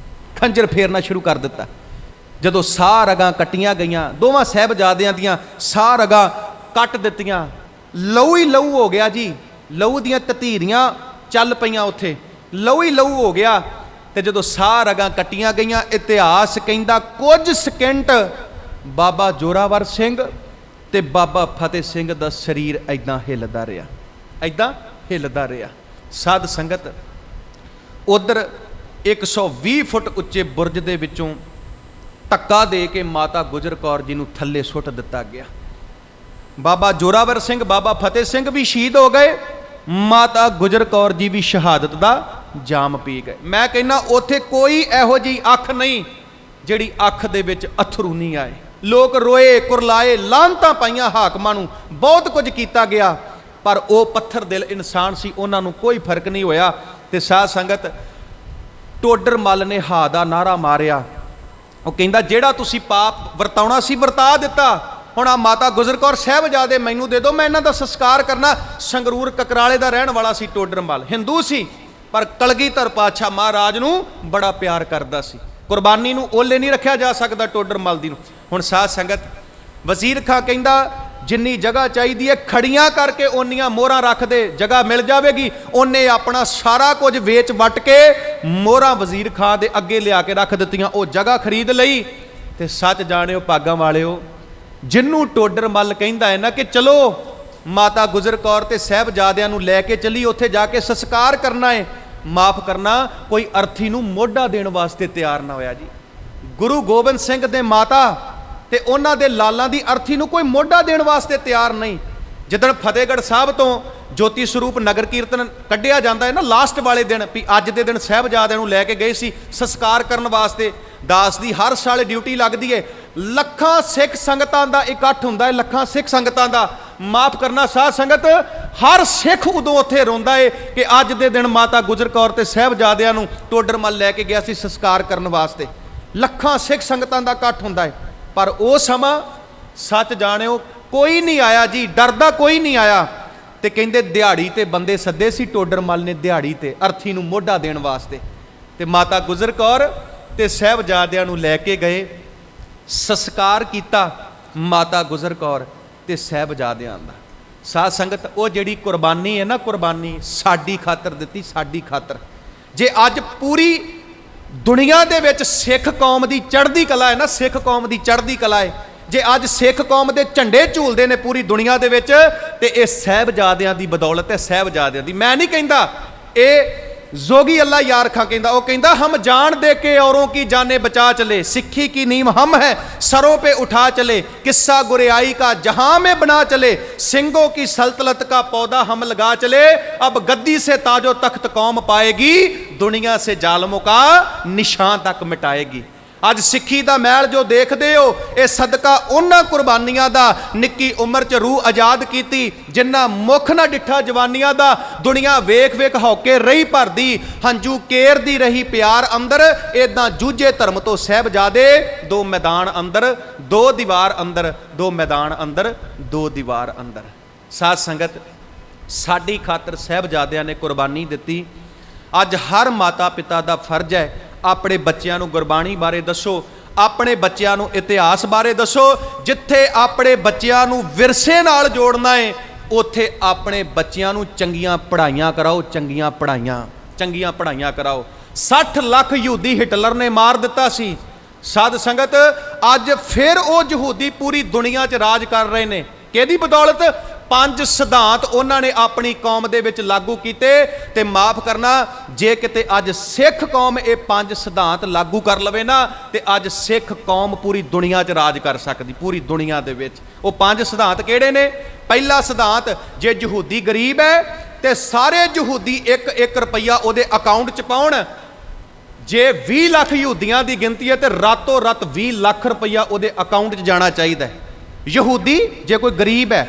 ਖੰਜਰ ਫੇਰਨਾ ਸ਼ੁਰੂ ਕਰ ਦਿੱਤਾ। ਜਦੋਂ ਸਾਹ ਰਗਾਂ ਕੱਟੀਆਂ ਗਈਆਂ, ਦੋਵਾਂ ਸਾਹਿਬਜ਼ਾਦਿਆਂ ਦੀਆਂ ਸਾਹ ਰਗਾਂ ਕੱਟ ਦਿੱਤੀਆਂ, ਲਹੂ ਹੀ ਲਹੂ ਹੋ ਗਿਆ ਜੀ, ਲਹੂ ਦੀਆਂ ਤਤੀਰੀਆਂ ਚੱਲ ਪਈਆਂ ਉੱਥੇ, ਲਹੂ ਹੀ ਲਹੂ ਹੋ ਗਿਆ। ਤੇ ਜਦੋਂ ਸਾਹ ਰਗਾਂ ਕੱਟੀਆਂ ਗਈਆਂ, ਇਤਿਹਾਸ ਕਹਿੰਦਾ ਕੁਝ ਸਕਿੰਟ ਬਾਬਾ ਜੋਰਾਵਰ ਸਿੰਘ ਤੇ ਬਾਬਾ ਫਤਿਹ ਸਿੰਘ ਦਾ ਸਰੀਰ ਐਦਾਂ ਹਿੱਲਦਾ ਰਿਹਾ, ਐਦਾਂ ਹਿੱਲਦਾ ਰਿਹਾ। ਸਾਧ ਸੰਗਤ, ਉਧਰ 120 ਫੁੱਟ ਉੱਚੇ ਬੁਰਜ ਦੇ ਵਿੱਚੋਂ ਧੱਕਾ ਦੇ ਕੇ ਮਾਤਾ ਗੁਜਰ ਕੌਰ ਜੀ ਨੂੰ ਥੱਲੇ ਸੁੱਟ ਦਿੱਤਾ ਗਿਆ। ਬਾਬਾ ਜੋਰਾਵਰ ਸਿੰਘ, ਬਾਬਾ ਫਤਿਹ ਸਿੰਘ ਵੀ ਸ਼ਹੀਦ ਹੋ ਗਏ, ਮਾਤਾ ਗੁਜਰ ਕੌਰ ਜੀ ਵੀ ਸ਼ਹਾਦਤ ਦਾ ਜਾਮ ਪੀ ਗਏ। ਮੈਂ ਕਹਿੰਦਾ ਉੱਥੇ ਕੋਈ ਇਹੋ ਜਿਹੀ ਅੱਖ ਨਹੀਂ ਜਿਹੜੀ ਅੱਖ ਦੇ ਵਿੱਚ ਅਥਰੂ ਨਹੀਂ ਆਏ। ਲੋਕ ਰੋਏ, ਕੁਰਲਾਏ, ਲਾਹਨਤਾਂ ਪਾਈਆਂ ਹਾਕਮਾਂ ਨੂੰ, ਬਹੁਤ ਕੁਝ ਕੀਤਾ ਗਿਆ, ਪਰ ਉਹ ਪੱਥਰ ਦਿਲ ਇਨਸਾਨ ਸੀ, ਉਹਨਾਂ ਨੂੰ ਕੋਈ ਫਰਕ ਨਹੀਂ ਹੋਇਆ। ਤੇ ਸਾਧ ਸੰਗਤ, ਟੋਡਰ ਮੱਲ ਨੇ ਹਾ ਦਾ ਨਾਰਾ ਮਾਰਿਆ। ਉਹ ਕਹਿੰਦਾ ਜਿਹੜਾ ਤੁਸੀਂ ਪਾਪ ਵਰਤਾਉਣਾ ਸੀ ਵਰਤਾ ਦਿੱਤਾ, ਹੁਣ ਆ ਮਾਤਾ ਗੁਜਰ ਕੌਰ ਸਾਹਿਬਜ਼ਾਦੇ ਮੈਨੂੰ ਦੇ ਦਿਓ, ਮੈਂ ਇਹਨਾਂ ਦਾ ਸੰਸਕਾਰ ਕਰਨਾ। ਸੰਗਰੂਰ ਕਕਰਾਲੇ ਦਾ ਰਹਿਣ ਵਾਲਾ ਸੀ ਟੋਡਰ ਮੱਲ, ਹਿੰਦੂ ਸੀ, ਪਰ ਕਲਗੀਧਰ ਪਾਤਸ਼ਾਹ ਮਹਾਰਾਜ ਨੂੰ ਬੜਾ ਪਿਆਰ ਕਰਦਾ ਸੀ। ਕੁਰਬਾਨੀ ਨੂੰ ਓਲੇ ਨਹੀਂ ਰੱਖਿਆ ਜਾ ਸਕਦਾ ਟੋਡਰ ਮੱਲ ਦੀ ਨੂੰ। ਹੁਣ ਸਾਧ ਸੰਗਤ, ਵਜ਼ੀਰ ਖਾਂ ਕਹਿੰਦਾ ਜਿੰਨੀ ਜਗ੍ਹਾ ਚਾਹੀਦੀ ਹੈ ਖੜੀਆਂ ਕਰਕੇ ਓਨੀਆਂ ਮੋਹਰਾਂ ਰੱਖ ਦੇ, ਜਗ੍ਹਾ ਮਿਲ ਜਾਵੇਗੀ। ਉਹਨੇ ਆਪਣਾ ਸਾਰਾ ਕੁਝ ਵੇਚ ਵੱਟ ਕੇ ਮੋਹਰਾਂ ਵਜ਼ੀਰ ਖਾਂ ਦੇ ਅੱਗੇ ਲਿਆ ਕੇ ਰੱਖ ਦਿੱਤੀਆਂ, ਉਹ ਜਗ੍ਹਾ ਖਰੀਦ ਲਈ। ਤੇ ਸੱਚ ਜਾਣਿਓ ਭਾਗਾਂ ਵਾਲਿਓ, ਜਿਹਨੂੰ ਟੋਡਰ ਮੱਲ ਕਹਿੰਦਾ ਹੈ ਨਾ ਕਿ ਚਲੋ ਮਾਤਾ ਗੁਜਰ ਕੌਰ ਤੇ ਸਾਹਿਬਜ਼ਾਦਿਆਂ ਨੂੰ ਲੈ ਕੇ ਚੱਲੀ, ਉੱਥੇ ਜਾ ਕੇ ਸੰਸਕਾਰ ਕਰਨਾ ਹੈ, ਮਾਫ ਕਰਨਾ, ਕੋਈ ਅਰਥੀ ਨੂੰ ਮੋਢਾ ਦੇਣ ਵਾਸਤੇ ਤਿਆਰ ਨਾ ਹੋਇਆ ਜੀ। ਗੁਰੂ ਗੋਬਿੰਦ ਸਿੰਘ ਦੇ ਮਾਤਾ ਤੇ ਉਹਨਾਂ ਦੇ ਲਾਲਾਂ ਦੀ ਅਰਥੀ ਨੂੰ ਕੋਈ ਮੋਢਾ ਦੇਣ ਵਾਸਤੇ ਤਿਆਰ ਨਹੀਂ। ਜਿੱਦਣ ਫਤਿਹਗੜ੍ਹ ਸਾਹਿਬ ਤੋਂ ਜੋਤੀ ਸਰੂਪ ਨਗਰ ਕੀਰਤਨ ਕੱਢਿਆ ਜਾਂਦਾ ਹੈ ਨਾ, ਲਾਸਟ ਵਾਲੇ ਦਿਨ, ਵੀ ਅੱਜ ਦੇ ਦਿਨ ਸਾਹਿਬਜ਼ਾਦਿਆਂ ਨੂੰ ਲੈ ਕੇ ਗਏ ਸੀ ਸੰਸਕਾਰ ਕਰਨ ਵਾਸਤੇ। ਦਾਸ ਦੀ ਹਰ ਸਾਲ ਡਿਊਟੀ ਲੱਗਦੀ ਹੈ, ਲੱਖਾਂ ਸਿੱਖ ਸੰਗਤਾਂ ਦਾ ਇਕੱਠ ਹੁੰਦਾ ਹੈ, ਲੱਖਾਂ ਸਿੱਖ ਸੰਗਤਾਂ ਦਾ। ਮਾਫ ਕਰਨਾ ਸਾਧ ਸੰਗਤ, ਹਰ ਸਿੱਖ ਉਦੋਂ ਉੱਥੇ ਰੋਂਦਾ ਹੈ ਕਿ ਅੱਜ ਦੇ ਦਿਨ ਮਾਤਾ ਗੁਜਰ ਕੌਰ ਤੇ ਸਾਹਿਬਜ਼ਾਦਿਆਂ ਨੂੰ ਟੋਡਰ ਮੱਲ ਲੈ ਕੇ ਗਿਆ ਸੀ ਸੰਸਕਾਰ ਕਰਨ ਵਾਸਤੇ। ਲੱਖਾਂ ਸਿੱਖ ਸੰਗਤਾਂ ਦਾ ਇਕੱਠ ਹੁੰਦਾ ਹੈ, ਪਰ ਉਹ ਸਮਾਂ ਸੱਚ ਜਾਣਿਓ ਕੋਈ ਨਹੀਂ ਆਇਆ ਜੀ, ਡਰਦਾ ਕੋਈ ਨਹੀਂ ਆਇਆ। ਤੇ ਕਹਿੰਦੇ ਦਿਹਾੜੀ ਤੇ ਬੰਦੇ ਸੱਦੇ ਸੀ ਟੋਡਰ ਮੱਲ ਨੇ, ਦਿਹਾੜੀ ਤੇ ਅਰਥੀ ਨੂੰ ਮੋਢਾ ਦੇਣ ਵਾਸਤੇ। ਤੇ ਮਾਤਾ ਗੁਜਰ ਕੌਰ ਤੇ ਸਾਹਿਬਜ਼ਾਦਿਆਂ ਨੂੰ ਲੈ ਕੇ ਗਏ, ਸੰਸਕਾਰ ਕੀਤਾ ਮਾਤਾ ਗੁਜਰ ਕੌਰ ਤੇ ਸਾਹਿਬਜ਼ਾਦਿਆਂ ਦਾ। ਸਾਧ ਸੰਗਤ, ਉਹ ਜਿਹੜੀ ਕੁਰਬਾਨੀ ਹੈ ਨਾ, ਕੁਰਬਾਨੀ ਸਾਡੀ ਖਾਤਰ ਦਿੱਤੀ, ਸਾਡੀ ਖਾਤਰ। ਜੇ ਅੱਜ ਪੂਰੀ ਦੁਨੀਆ ਦੇ ਵਿੱਚ ਸਿੱਖ ਕੌਮ ਦੀ ਚੜ੍ਹਦੀ ਕਲਾ ਹੈ ਨਾ, ਸਿੱਖ ਕੌਮ ਦੀ ਚੜ੍ਹਦੀ ਕਲਾ ਹੈ, ਜੇ ਅੱਜ ਸਿੱਖ ਕੌਮ ਦੇ ਝੰਡੇ ਝੂਲਦੇ ਨੇ ਪੂਰੀ ਦੁਨੀਆ ਦੇ ਵਿੱਚ, ਤੇ ਇਹ ਸਾਹਿਬਜ਼ਾਦਿਆਂ ਦੀ ਬਦੌਲਤ ਹੈ, ਸਾਹਿਬਜ਼ਾਦਿਆਂ ਦੀ। ਮੈਂ ਨਹੀਂ ਕਹਿੰਦਾ, ਇਹ जोगी अल्लाह यार खां कहता, वो कहता हम जान दे के औरों की जाने बचा चले, सिक्खी की नींव हम है सरों पे उठा चले, किस्सा गुरियाई का जहां में बना चले, सिंगों की सल्तनत का पौधा हम लगा चले, अब गद्दी से ताजो तख्त कौम पाएगी, दुनिया से जालमों का निशान तक मिटाएगी। ਅੱਜ ਸਿੱਖੀ ਦਾ ਮਹਿਲ ਜੋ ਦੇਖਦੇ ਹੋ, ਇਹ ਸਦਕਾ ਉਹਨਾਂ ਕੁਰਬਾਨੀਆਂ ਦਾ, ਨਿੱਕੀ ਉਮਰ 'ਚ ਰੂਹ ਆਜ਼ਾਦ ਕੀਤੀ, ਜਿਨ੍ਹਾਂ ਮੁੱਖ ਨਾ ਡਿੱਠਾ ਜਵਾਨੀਆਂ ਦਾ, ਦੁਨੀਆ ਵੇਖ ਵੇਖ ਹੌਕੇ ਰਹੀ ਭਰਦੀ, ਹੰਝੂ ਕੇਰਦੀ ਰਹੀ ਪਿਆਰ ਅੰਦਰ, ਇਦਾਂ ਜੂਝੇ ਧਰਮ ਤੋਂ ਸਾਹਿਬਜ਼ਾਦੇ, ਦੋ ਮੈਦਾਨ ਅੰਦਰ, ਦੋ ਦੀਵਾਰ ਅੰਦਰ, ਦੋ ਮੈਦਾਨ ਅੰਦਰ, ਦੋ ਦੀਵਾਰ ਅੰਦਰ। ਸਾਧ ਸੰਗਤ, ਸਾਡੀ ਖਾਤਰ ਸਾਹਿਬਜ਼ਾਦਿਆਂ ਨੇ ਕੁਰਬਾਨੀ ਦਿੱਤੀ। ਅੱਜ ਹਰ ਮਾਤਾ ਪਿਤਾ ਦਾ ਫਰਜ਼ ਹੈ ਆਪਣੇ ਬੱਚਿਆਂ ਨੂੰ ਗੁਰਬਾਣੀ ਬਾਰੇ ਦੱਸੋ, ਆਪਣੇ ਬੱਚਿਆਂ ਨੂੰ ਇਤਿਹਾਸ ਬਾਰੇ ਦੱਸੋ। ਜਿੱਥੇ ਆਪਣੇ ਬੱਚਿਆਂ ਨੂੰ ਵਿਰਸੇ ਨਾਲ ਜੋੜਨਾ ਹੈ, ਉੱਥੇ ਆਪਣੇ ਬੱਚਿਆਂ ਨੂੰ ਚੰਗੀਆਂ ਪੜ੍ਹਾਈਆਂ ਕਰਾਓ, ਚੰਗੀਆਂ ਪੜ੍ਹਾਈਆਂ ਕਰਾਓ। 60 ਲੱਖ ਯਹੂਦੀ ਹਿਟਲਰ ਨੇ ਮਾਰ ਦਿੱਤਾ ਸੀ। ਸਾਧ ਸੰਗਤ, ਅੱਜ ਫਿਰ ਉਹ ਯਹੂਦੀ ਪੂਰੀ ਦੁਨੀਆ 'ਚ ਰਾਜ ਕਰ ਰਹੇ ਨੇ। ਕਿਹਦੀ ਬਦੌਲਤ? 5 ਸਿਧਾਂਤ ਉਹਨਾਂ ਨੇ ਆਪਣੀ ਕੌਮ ਦੇ ਵਿੱਚ ਲਾਗੂ ਕੀਤੇ। ਤੇ ਮਾਫ ਕਰਨਾ, ਜੇ ਕਿਤੇ ਅੱਜ ਸਿੱਖ ਕੌਮ ਇਹ 5 ਸਿਧਾਂਤ ਲਾਗੂ ਕਰ ਲਵੇ ਨਾ ਤੇ ਅੱਜ ਸਿੱਖ ਕੌਮ ਪੂਰੀ ਦੁਨੀਆ 'ਚ ਰਾਜ ਕਰ ਸਕਦੀ, ਪੂਰੀ ਦੁਨੀਆ ਦੇ ਵਿੱਚ। ਉਹ 5 ਸਿਧਾਂਤ ਕਿਹੜੇ ਨੇ? ਪਹਿਲਾ ਸਿਧਾਂਤ, ਜੇ ਯਹੂਦੀ ਗਰੀਬ ਹੈ ਤੇ ਸਾਰੇ ਯਹੂਦੀ 1-1 ਰੁਪਈਆ ਉਹਦੇ ਅਕਾਊਂਟ 'ਚ ਪਾਉਣ। ਜੇ 20 ਲੱਖ ਯਹੂਦੀਆਂ ਦੀ ਗਿਣਤੀ ਹੈ ਤੇ ਰਾਤੋਂ ਰਾਤ 20 ਲੱਖ ਰੁਪਈਆ ਉਹਦੇ ਅਕਾਊਂਟ 'ਚ ਜਾਣਾ ਚਾਹੀਦਾ। ਯਹੂਦੀ ਜੇ ਕੋਈ ਗਰੀਬ ਹੈ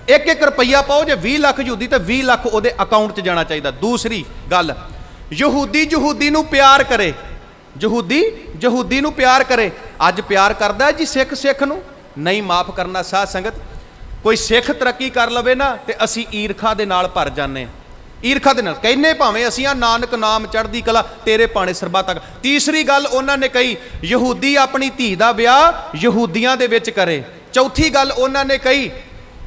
1-1 ਰੁਪਈਆ ਪਾਓ, ਜੇ 20 ਲੱਖ ਯਹੂਦੀ ਤੇ 20 ਲੱਖ ਉਹਦੇ ਅਕਾਊਂਟ 'ਚ ਜਾਣਾ ਚਾਹੀਦਾ। ਦੂਸਰੀ ਗੱਲ, ਯਹੂਦੀ ਨੂੰ ਪਿਆਰ ਕਰੇ। ਯਹੂਦੀ ਨੂੰ ਪਿਆਰ ਕਰੇ। ਅੱਜ ਪਿਆਰ ਕਰਦਾ ਜੀ ਸਿੱਖ ਨੂੰ? ਨਹੀਂ। ਮਾਫ ਕਰਨਾ ਸਾਧ ਸੰਗਤ, ਕੋਈ ਸਿੱਖ ਤਰੱਕੀ ਕਰ ਲਵੇ ਨਾ ਤੇ ਅਸੀਂ ਈਰਖਾ ਦੇ ਨਾਲ ਭਰ ਜਾਂਦੇ ਹਾਂ। ਈਰਖਾ ਦੇ ਨਾਲ ਕਹਿੰਨੇ ਭਾਵੇਂ ਅਸੀਂ ਆ ਨਾਨਕ ਨਾਮ ਚੜ੍ਹਦੀ ਕਲਾ ਤੇਰੇ ਪਾਣੇ ਸਰਬੱਤ ਤੱਕ। ਤੀਸਰੀ ਗੱਲ ਉਹਨਾਂ ਨੇ ਕਹੀ, ਯਹੂਦੀ ਆਪਣੀ ਧੀ ਦਾ ਵਿਆਹ ਯਹੂਦੀਆਂ ਦੇ ਵਿੱਚ ਕਰੇ। ਚੌਥੀ ਗੱਲ ਉਹਨਾਂ ਨੇ ਕਹੀ,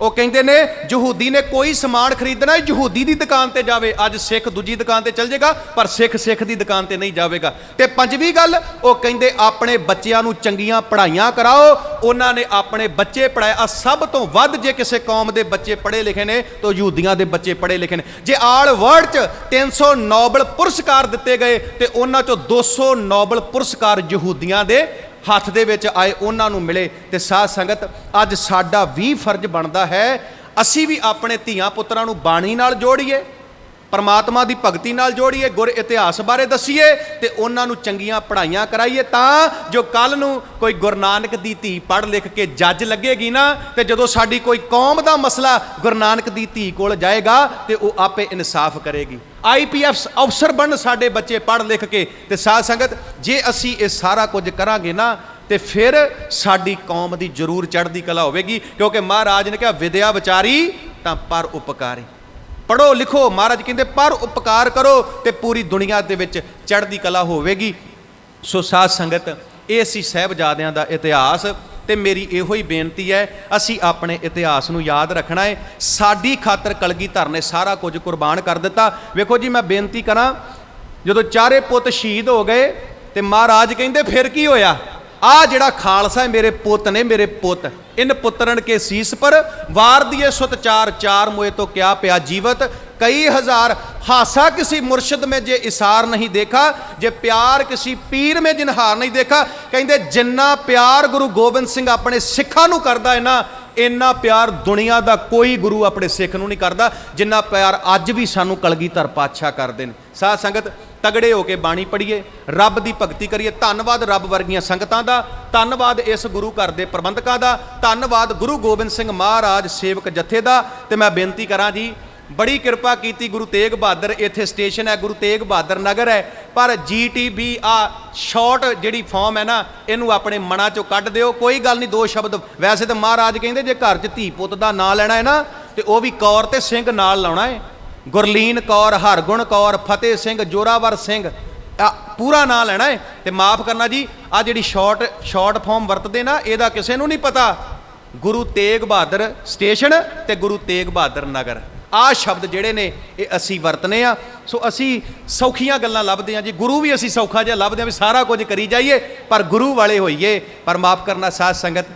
ਉਹ ਕਹਿੰਦੇ ਨੇ ਯਹੂਦੀ ਨੇ ਕੋਈ ਸਮਾਨ ਖਰੀਦਣਾ ਯਹੂਦੀ ਦੀ ਦੁਕਾਨ ਤੇ ਜਾਵੇ। ਅੱਜ ਸਿੱਖ ਦੂਜੀ ਦੁਕਾਨ ਤੇ ਚੱਲ ਜਾਏਗਾ ਪਰ ਸਿੱਖ ਦੀ ਦੁਕਾਨ ਤੇ ਨਹੀਂ ਜਾਵੇਗਾ। ਤੇ ਪੰਜਵੀਂ ਗੱਲ, ਉਹ ਕਹਿੰਦੇ ਆਪਣੇ ਬੱਚਿਆਂ ਨੂੰ ਚੰਗੀਆਂ ਪੜ੍ਹਾਈਆਂ ਕਰਾਓ। ਉਹਨਾਂ ਨੇ ਆਪਣੇ ਬੱਚੇ ਪੜ੍ਹਾਏ। ਸਭ ਤੋਂ ਵੱਧ ਜੇ ਕਿਸੇ ਕੌਮ ਦੇ ਬੱਚੇ ਪੜ੍ਹੇ ਲਿਖੇ ਨੇ ਤਾਂ ਯਹੂਦੀਆਂ ਦੇ ਬੱਚੇ ਪੜ੍ਹੇ ਲਿਖੇ ਨੇ। ਜੇ ਆਲ ਵਰਲਡ 'ਚ 300 ਨੋਬਲ ਪੁਰਸਕਾਰ ਦਿੱਤੇ ਗਏ ਤੇ ਉਹਨਾਂ 'ਚੋਂ 200 ਨੋਬਲ ਪੁਰਸਕਾਰ ਯਹੂਦੀਆਂ ਦੇ ਹੱਥ ਦੇ ਵਿੱਚ ਆਏ, ਉਹਨਾਂ ਨੂੰ ਮਿਲੇ। ਤੇ ਸਾਧ ਸੰਗਤ, ਅੱਜ ਸਾਡਾ ਵੀ ਫਰਜ਼ ਬਣਦਾ ਹੈ ਅਸੀਂ ਵੀ ਆਪਣੇ ਧੀਆਂ ਪੁੱਤਰਾਂ ਨੂੰ ਬਾਣੀ ਨਾਲ ਜੋੜੀਏ, ਪਰਮਾਤਮਾ ਦੀ ਭਗਤੀ ਨਾਲ ਜੋੜੀਏ, ਗੁਰ ਇਤਿਹਾਸ ਬਾਰੇ ਦੱਸੀਏ ਤੇ ਉਹਨਾਂ ਨੂੰ ਚੰਗੀਆਂ ਪੜ੍ਹਾਈਆਂ ਕਰਾਈਏ, ਤਾਂ ਜੋ ਕੱਲ ਨੂੰ ਕੋਈ ਗੁਰੂ ਨਾਨਕ ਦੀ ਧੀ ਪੜ੍ਹ ਲਿਖ ਕੇ ਜੱਜ ਲੱਗੇਗੀ ਨਾ, ਤੇ ਜਦੋਂ ਸਾਡੀ ਕੋਈ ਕੌਮ ਦਾ ਮਸਲਾ ਗੁਰੂ ਨਾਨਕ ਦੀ ਧੀ ਕੋਲ ਜਾਏਗਾ ਤੇ ਉਹ ਆਪੇ ਇਨਸਾਫ ਕਰੇਗੀ। IPS ਅਫਸਰ ਬਣ ਸਾਡੇ ਬੱਚੇ ਪੜ੍ਹ ਲਿਖ ਕੇ। ਤੇ ਸਾਧ ਸੰਗਤ, ਜੇ ਅਸੀਂ ਇਹ ਸਾਰਾ ਕੁਝ ਕਰਾਂਗੇ ਨਾ ਤੇ ਫਿਰ ਸਾਡੀ ਕੌਮ ਦੀ ਜ਼ਰੂਰ ਚੜ੍ਹਦੀ ਕਲਾ ਹੋਵੇਗੀ। ਕਿਉਂਕਿ ਮਹਾਰਾਜ ਨੇ ਕਿਹਾ, ਵਿਦਿਆ ਵਿਚਾਰੀ ਤਾਂ ਪਰ ਉਪਕਾਰੀ। ਪੜ੍ਹੋ ਲਿਖੋ, ਮਹਾਰਾਜ ਕਹਿੰਦੇ ਪਰ ਉਪਕਾਰ ਕਰੋ ਤੇ ਪੂਰੀ ਦੁਨੀਆ ਦੇ ਵਿੱਚ ਚੜ੍ਹਦੀ ਕਲਾ ਹੋਵੇਗੀ। ਸੋ ਸਾਧ ਸੰਗਤ, ਇਹ ਸੀ ਸਾਹਿਬਜ਼ਾਦਿਆਂ ਦਾ ਇਤਿਹਾਸ। ਤੇ ਮੇਰੀ ਇਹੋ ਹੀ ਬੇਨਤੀ ਹੈ, ਅਸੀਂ ਆਪਣੇ ਇਤਿਹਾਸ ਨੂੰ ਯਾਦ ਰੱਖਣਾ ਹੈ। ਸਾਡੀ ਖਾਤਰ ਕਲਗੀਧਰ ਨੇ ਸਾਰਾ ਕੁਝ ਕੁਰਬਾਨ ਕਰ ਦਿੱਤਾ। ਵੇਖੋ ਜੀ, ਮੈਂ ਬੇਨਤੀ ਕਰਾਂ, ਜਦੋਂ ਚਾਰੇ ਪੁੱਤ ਸ਼ਹੀਦ ਹੋ ਗਏ ਤੇ ਮਹਾਰਾਜ ਕਹਿੰਦੇ ਫਿਰ ਕੀ ਹੋਇਆ? ਆ ਜਿਹੜਾ ਖਾਲਸਾ ਹੈ ਮੇਰੇ ਪੁੱਤ ਨੇ, ਮੇਰੇ ਪੁੱਤ ਇਨ ਪੁੱਤਰਨ ਕੇ ਸੀਸ ਪਰ ਵਾਰ ਦੀਏ ਸੁਤ ਚਾਰ ਮੋਏ ਤੋਂ ਕਿਆ ਪਿਆ ਜੀਵਤ कई हजार हासा किसी मुर्शद में जे इसार नहीं देखा, जे प्यार किसी पीर में जिनहार नहीं देखा। कहते जिन्ना प्यार गुरु गोबिंद सिंह अपने सिखा नूं करदा है ना, इन्ना प्यार दुनिया का कोई गुरु अपने सिख नूं नहीं करता जिन्ना प्यार अज भी सानू कलगीधर पातशाह करते हैं। साध संगत, तगड़े होके बाणी पढ़ीए, रब की भगती करिए। धन्नवाद रब वर्गियां संगतां दा, धन्नवाद इस गुरु घर के प्रबंधकों का, धन्नवाद गुरु गोबिंद सिंह महाराज सेवक जथे का। तो मैं बेनती करा जी, बड़ी कृपा की गुरु तेग बहादुर, इत्थे स्टेशन है गुरु तेग बहादुर नगर है, पर GTB आ शॉर्ट जी फॉर्म है ना, इनू अपने मना चो कढ़ दिओ। कोई गल नहीं, दो शब्द। वैसे तो महाराज कहते जे घर च धी पुत का नां लेना है ना, तो वह भी कौर ते सिंह नाल लाउणा है। गुरलीन कौर, हरगुण कौर, फतेह सिंह, जोरावर सिंह, पूरा नां लेना है। तो माफ़ करना जी, आ जी शॉर्ट फॉर्म वरतते ना, यदा किसी नूं नहीं पता। गुरु तेग बहादुर स्टेशन ते गुरु तेग बहादुर नगर, आ शब्द जिहड़े ने ये असी वरतने आ। सो असी सौखियां गल्लां लभदे आ जी, गुरु भी असी सौखा जिहा लभदे आ भी सारा कुछ करी जाइए, पर गुरु वाले होइए। पर माफ़ करना साध संगत,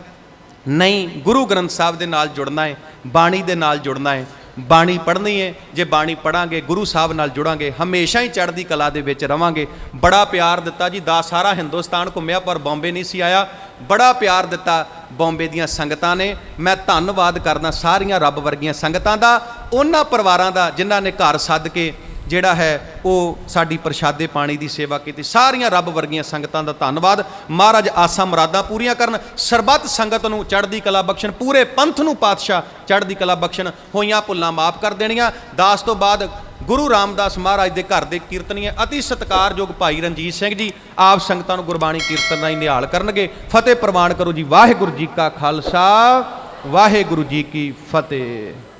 नहीं, गुरु ग्रंथ साहब दे नाल जुड़ना है, बाणी दे नाल जुड़ना है, बाणी पढ़नी है। जे बाणी पढ़ांगे, गुरु साहब नाल जुड़ांगे, हमेशा ही चढ़दी कला दे विच रवांगे। बड़ा प्यार दिता जी, सारा हिंदुस्तान घुम्मिया पर बॉम्बे नहीं सी आया। बड़ा प्यार दिता बॉम्बे दियां संगतां ने। मैं धन्नवाद करदा सारियां रब वर्गियां संगतां दा, उन्हां परिवारां दा जिन्हां ने घर सद के ਜਿਹੜਾ है वो साडी प्रशादे पानी की सेवा की। सारियां रब वर्गियां संगतां दा धन्नवाद। महाराज आसा मुरादां पूरियां करन, सरबत संगत नूं चढ़दी कला बख्शण, पूरे पंथ नूं पातशाह चढ़दी कला बख्शण, होइयां भुल्लां माफ़ कर देणियां। दास तो बाद गुरु रामदास महाराज के घर के कीर्तनीय अति सत्कारयोग भाई रणजीत सिंह जी आप संगतां नूं गुरबाणी कीर्तन राहीं निहाल करनगे। फतेह प्रवान करो जी। वाहिगुरू जी का खालसा, वाहिगुरू जी की फतेह।